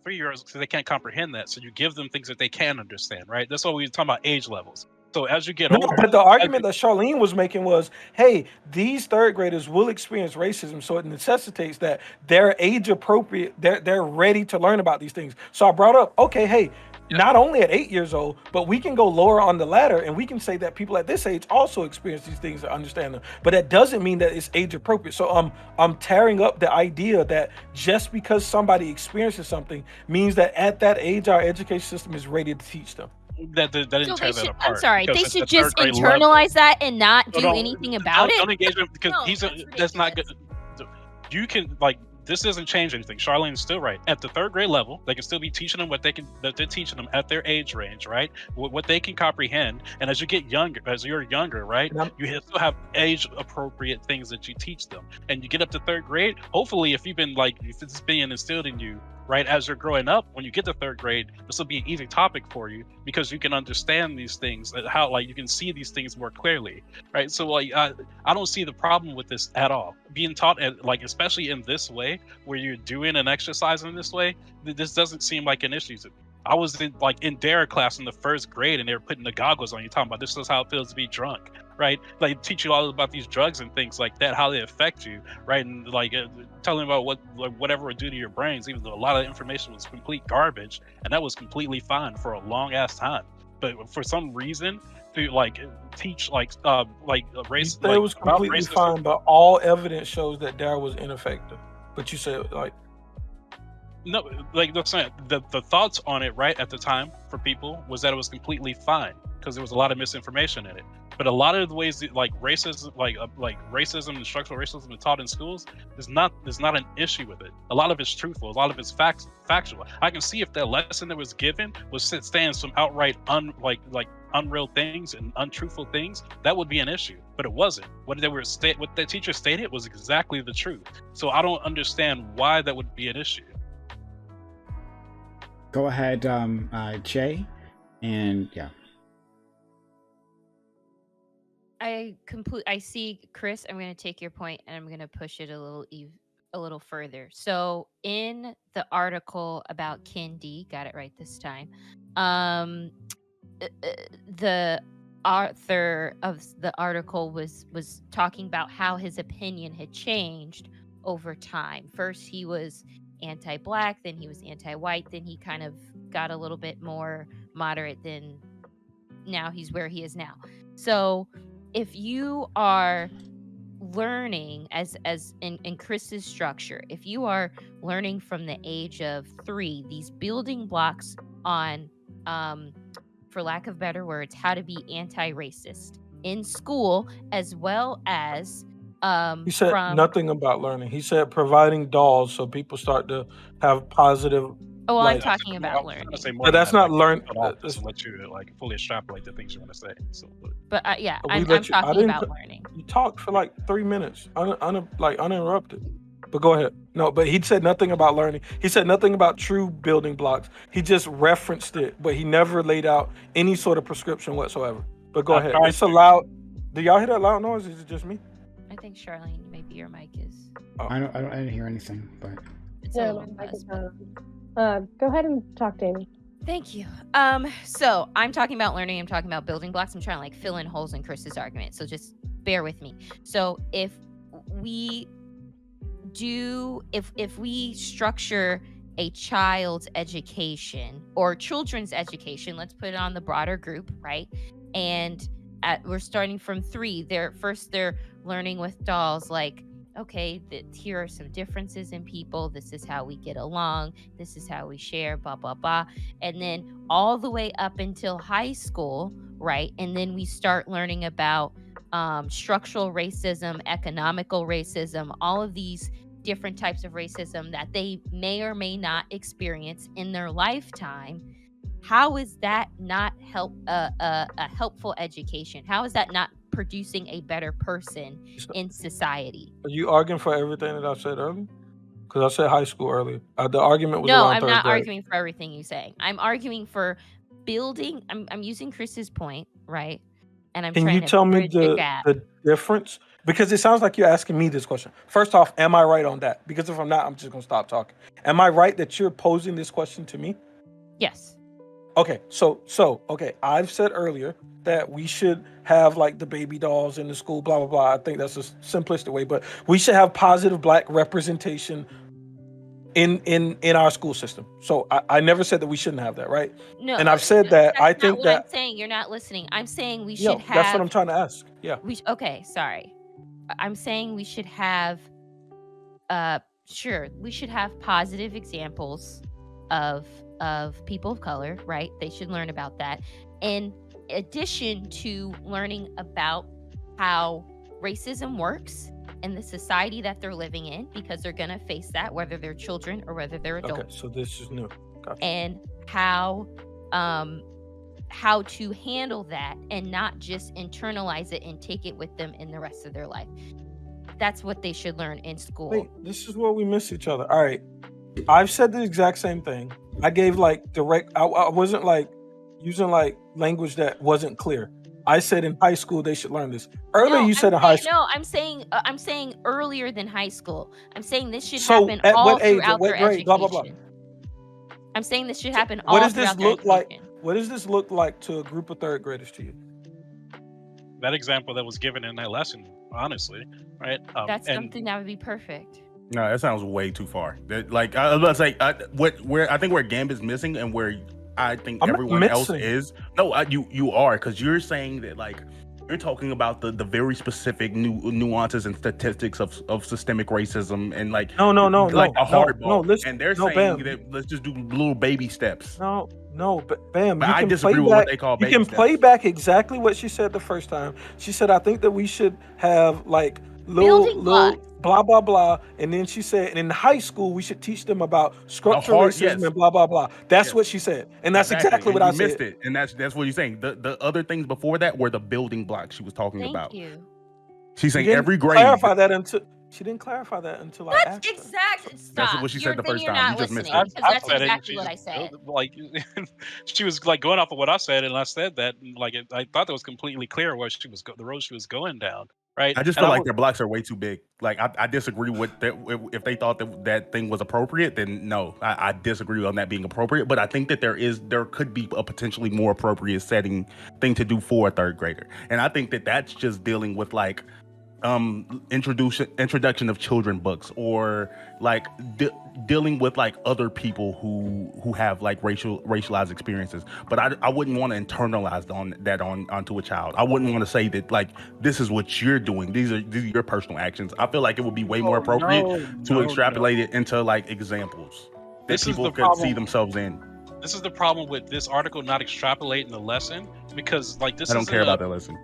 3-year-olds, because they can't comprehend that. So you give them things that they can understand, right? That's why we were talking about age levels. So as you get older, but the argument that Charlene was making was, hey, these 3rd graders will experience racism, so it necessitates that they're age appropriate, they're ready to learn about these things. So I brought up, okay, hey, not only at 8 years old, but we can go lower on the ladder and we can say that people at this age also experience these things and understand them. But that doesn't mean that it's age appropriate. So I'm tearing up the idea that just because somebody experiences something means that at that age our education system is ready to teach them. That didn't tear that apart. I'm sorry. They should just internalize that and not do anything about it. Don't engage him because that's not good. You can this doesn't change anything. Charlene is still right. At the 3rd grade level, they can still be teaching them what they're teaching them at their age range, right? What they can comprehend. And as you're younger, right? You still have age appropriate things that you teach them. And you get up to 3rd grade. Hopefully, if it's being instilled in you right? As you're growing up, when you get to third grade, this will be an easy topic for you because you can understand these things, how like you can see these things more clearly, right? So like I don't see the problem with this at all. Being taught like especially in this way, where you're doing an exercise in this way, this doesn't seem like an issue to me. I was in dare class in the first grade, and they were putting the goggles on you, talking about this is how it feels to be drunk, right? Like teach you all about these drugs and things like that, how they affect you, right? And like telling about whatever it do to your brains, even though a lot of information was complete garbage, and that was completely fine for a long ass time. But for some reason, to like teach race, It was completely fine, but all evidence shows that Dare was ineffective. But you said like. No, like the thoughts on it right at the time for people was that it was completely fine because there was a lot of misinformation in it. But a lot of the ways that, like racism, like racism and structural racism is taught in schools, there's not an issue with it. A lot of it's truthful. A lot of it's factual. I can see if that lesson that was given was saying some outright unreal things and untruthful things, that would be an issue. But it wasn't. What the teacher stated was exactly the truth. So I don't understand why that would be an issue. Go ahead, Jay, and yeah. I see, Chris. I'm going to take your point and I'm going to push it a little further. So in the article about Kendi, got it right this time. The author of the article was talking about how his opinion had changed over time. First, he was anti-black, then he was anti-white, then he kind of got a little bit more moderate, then now he's where he is now. So if you are learning as in Chris's structure, if you are learning from the age of 3 these building blocks on for lack of better words, how to be anti-racist in school, as well as he said nothing about learning. He said providing dolls so people start to have positive. Oh, well, I'm talking about learning. But that's not learning. To let you like fully extrapolate the things you want to say. So, but yeah, I'm talking about learning. You talked for like 3 minutes, uninterrupted. But go ahead. No, but he said nothing about learning. He said nothing about true building blocks. He just referenced it, but he never laid out any sort of prescription whatsoever. But go ahead. It's a loud. Do y'all hear that loud noise? Is it just me? I think Charlene, maybe your mic is. Oh. I didn't hear anything, but. Yeah, my mic is on. Go ahead and talk, Danny. Thank you. So I'm talking about learning. I'm talking about building blocks. I'm trying to like fill in holes in Chris's argument. So just bear with me. So if we structure a child's education or children's education, let's put it on the broader group, right? And we're starting from 3. They're learning with dolls, like, okay, here are some differences in people. This is how we get along. This is how we share, blah, blah, blah. And then all the way up until high school, right? And then we start learning about structural racism, economical racism, all of these different types of racism that they may or may not experience in their lifetime. How is that not a helpful education? How is that not producing a better person in society? Are you arguing for everything that I said earlier? Because I said high school earlier. The argument was no, around I'm third not grade. arguing for everything you're saying. I'm arguing for building. I'm using Chris's point, right? And I'm Can trying you to tell me bridge the gap. the difference? Because it sounds like you're asking me this question. First off, am I right on that? Because if I'm not, I'm just going to stop talking. Am I right that you're posing this question to me? Yes. Okay, so I've said earlier that we should have like the baby dolls in the school, blah, blah, blah. I think that's a simplistic way, but we should have positive black representation in our school system. So I never said that we shouldn't have that, right? No. And I've said that I think that I'm saying you're not listening. I'm saying we should have. That's what I'm trying to ask. Yeah. Okay, sorry. I'm saying we should have we should have positive examples of people of color, right? They should learn about that. In addition to learning about how racism works in the society that they're living in, because they're going to face that whether they're children or whether they're adults. Okay, so this is new. Gotcha. And how to handle that and not just internalize it and take it with them in the rest of their life. That's what they should learn in school. Wait, this is where we miss each other. All right. I've said the exact same thing. I gave like direct. I wasn't like using like language that wasn't clear. I said in high school they should learn this. Earlier you said in high school. No, I'm saying earlier than high school. I'm saying this should So happen at all what age? throughout At what their grade? education. Blah blah blah. I'm saying this should happen What all does this throughout their look like? education. What does this look like to a group of third graders to you? That example that was given in that lesson, honestly, right? That's and something that would be perfect. No, that sounds way too far. Like I was about to say, where I think where Gambit's missing and where I think I'm not everyone else missing. is. No, you are, because you're saying that like you're talking about the very specific nuances and statistics of systemic racism and like No, like a hardball. no, listen, and they're no, saying Bam. that let's just do little baby steps. No, but Bam, But you I can disagree play with back, what they call you baby can play steps. back exactly what she said the first time. She said, I think that we should have like Building little blocks. blah blah blah. And then she said, and in high school we should teach them about structural racism yes. and blah blah blah. That's Yes. what she said. And that's exactly what and I you said. missed it, and that's what you're saying. The other things before that were the building blocks she was talking Thank about. you. She's She saying didn't every grade. clarify that until she didn't clarify that until I That's asked her. exactly. Stop. what she said the Then first you're time. not You just missed listening it. because that's said it, exactly she's- what I said. Like, she was like going off of what I said, and I said that, and like I thought that was completely clear where she was the road she was going down. Right. I just And feel like would- their blocks are way too big. Like I disagree with that. If they thought that thing was appropriate, then no, I disagree on that being appropriate. But I think that there could be a potentially more appropriate thing to do for a third grader, and I think that that's just dealing with like introduction of children books, or like dealing with like other people who have like racialized experiences. But I wouldn't want to internalize onto a child. I wouldn't want to say that like this is what you're doing. These are your personal actions. I feel like it would be way more appropriate to extrapolate it into like examples that This is people the could problem. see themselves in. This is the problem with this article not extrapolating the lesson, because like this I don't isn't care a- about that lesson.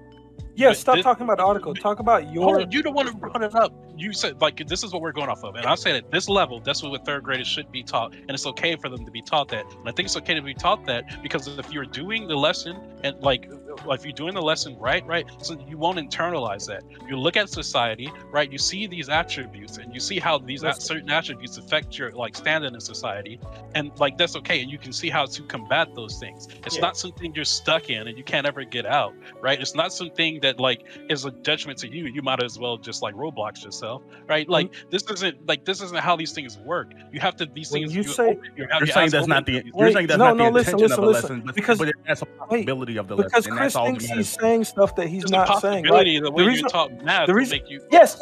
Yeah, But stop this- talking about the article. Talk about Hold your. on, you don't want to run it up. You said like this is what we're going off of, and I said at this level, that's what third graders should be taught, and it's okay for them to be taught that. And I think it's okay to be taught that because if you're doing the lesson and like if you're doing the lesson right, so you won't internalize that. You look at society, right? You see these attributes, and you see how these certain attributes affect your like standing in society, and like that's okay, and you can see how to combat those things. It's not something you're stuck in and you can't ever get out, right? It's not something that like is a judgment to you. You might as well just like Roblox yourself, right? Like this isn't how these things work. You have to these When things. you say- have You're your saying eyes that's not open the to these you're Wait, saying that's no, not the no, intention listen, of the listen, lesson, because- but that's a possibility of the Because lesson, and Chris that's all thinks that he's matters. saying stuff that he's It's not a saying. possibility. Right? The way reason- you talk math the will reason- make you. Yes.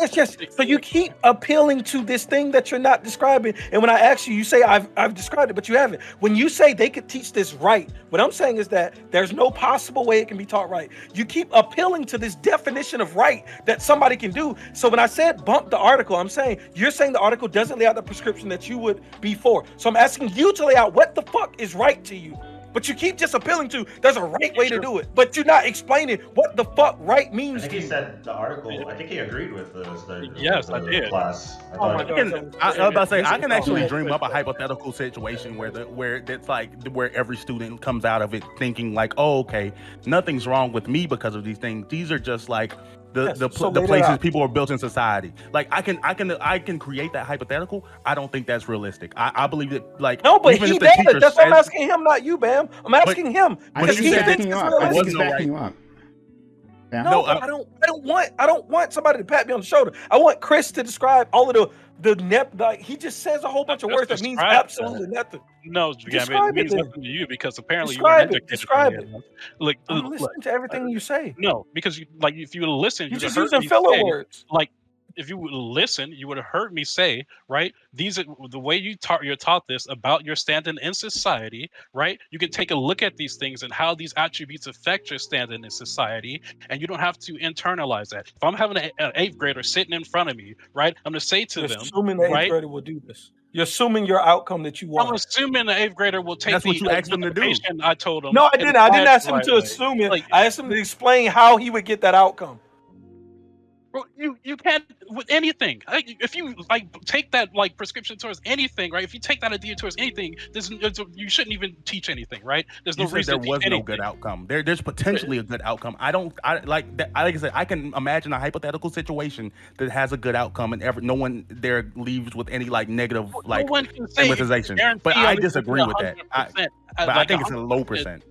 So you keep appealing to this thing that you're not describing, and when I ask you, you say I've described it, but you haven't. When you say they could teach this right, what I'm saying is that there's no possible way it can be taught right. You keep appealing to this definition of right that somebody can do. So when I said bump the article, I'm saying you're saying the article doesn't lay out the prescription that you would be for. So I'm asking you to lay out what the fuck is right to you. But you keep just appealing to there's a right way to do it, but you're not explaining what the fuck right I means think to he you. said the article. I think he agreed with the Yes, I did. class. I Oh my thought- God. I was about to say I can actually Oh, dream up a hypothetical situation where that's like where every student comes out of it thinking like, oh, okay, nothing's wrong with me because of these things. These are just like Yes, the so lay that places out. people are built in society. Like I can create that hypothetical. I don't think that's realistic. I believe that like No, but even he if the does. teacher That's what I'm says- asking him, not you, Bam. I'm asking him I because think he he's thinks backing it's you up. I realistic. think he's wasn't no backing you up. Yeah. No, No, but I don't want somebody to pat me on the shoulder. I want Chris to describe all of like he just says a whole bunch of Just words that means describe absolutely nothing. No, Describe it means it then. nothing to you because apparently Describe you it, weren't describe educated. it. Look, I'm look, listening to everything you say. no, because you like if you listen, You're you'd just have heard using me filler say, words. like if you would listen, you would have heard me say, right? These are the way you're taught this about your standing in society, right? You can take a look at these things and how these attributes affect your standing in society, and you don't have to internalize that. If I'm having an eighth grader sitting in front of me, right, I'm gonna say to You're them, assuming the eighth right? grader will do this. You're assuming your outcome that you I'm want. assuming the eighth grader will take That's what you asked them to do. information I told him. No, I and didn't. I apply didn't it ask the him right to way. assume it. Like- I asked him to explain how he would get that outcome. Bro, you can't with anything. If you like take that like prescription towards anything, right? If you take that idea towards anything, you shouldn't even teach anything, right? There's no You said reason there to teach was no anything. good outcome. There's potentially a good outcome. I like that. Like I said, I can imagine a hypothetical situation that has a good outcome, and no one there leaves with any like negative like no one can say stigmatization. But I disagree with that. I think it's a low percent.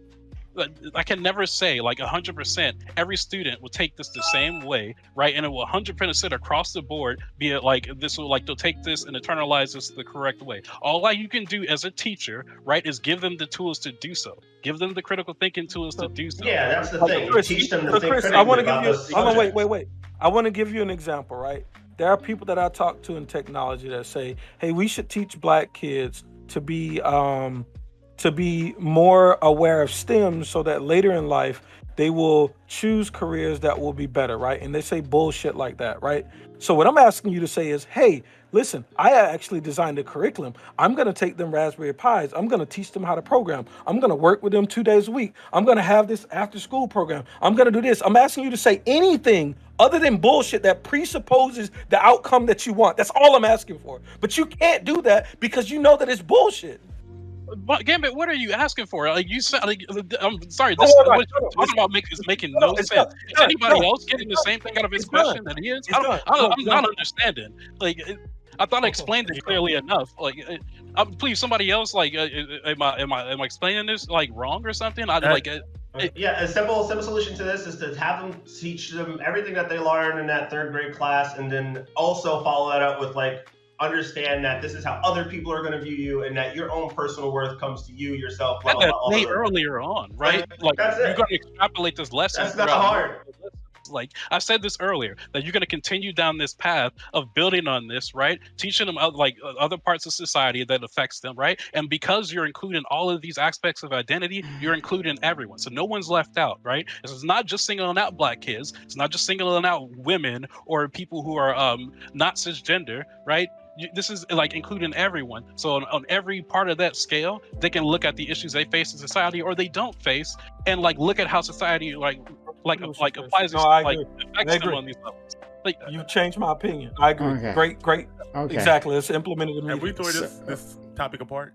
I can never say like 100%. Every student will take this the same way, right? And it will 100% across the board. Be it like this will like they'll take this and internalize this the correct way. All you can do as a teacher, right, is give them the tools to do so. Give them the critical thinking tools to do so. Yeah, that's the thing. You teach them to think critically I want to about give those you. Hold on, subjects. wait. I want to give you an example, right? There are people that I talk to in technology that say, "Hey, we should teach Black kids to be more aware of STEM so that later in life they will choose careers that will be better," right? And they say bullshit like that, right? So what I'm asking you to say is, hey, listen, I actually designed a curriculum. I'm going to take them Raspberry Pis. I'm going to teach them how to program. I'm going to work with them 2 days a week. I'm going to have this after school program. I'm going to do this. I'm asking you to say anything other than bullshit that presupposes the outcome that you want. That's all I'm asking for. But you can't do that because you know that it's bullshit. But Gambit, what are you asking for? Like you said, like, I'm sorry. This what you're talking about is making no sense. Is anybody else getting the same thing out of his question that he is? I'm not understanding. Like, I thought I explained it clearly enough. Like, please, somebody else. Like, am I explaining this like wrong or something? Yeah, a simple solution to this is to have them teach them everything that they learned in that 3rd grade class, and then also follow that up with like, understand that this is how other people are going to view you, and that your own personal worth comes to you yourself. Blah, blah, blah, earlier on, right? Like that's you're going to extrapolate this lesson. That's not hard. Like I said this earlier, that you're going to continue down this path of building on this, right? Teaching them like other parts of society that affects them, right? And because you're including all of these aspects of identity, you're including everyone, so no one's left out, right? This is not just singling out Black kids. It's not just singling out women or people who are not cisgender, right? This is like including everyone. So on every part of that scale, they can look at the issues they face in society or they don't face, and like look at how society like applies affects them on these levels. Like you changed my opinion. I agree. Okay. Great. Okay. Exactly. Let's implement it immediately. Can we throw this topic apart?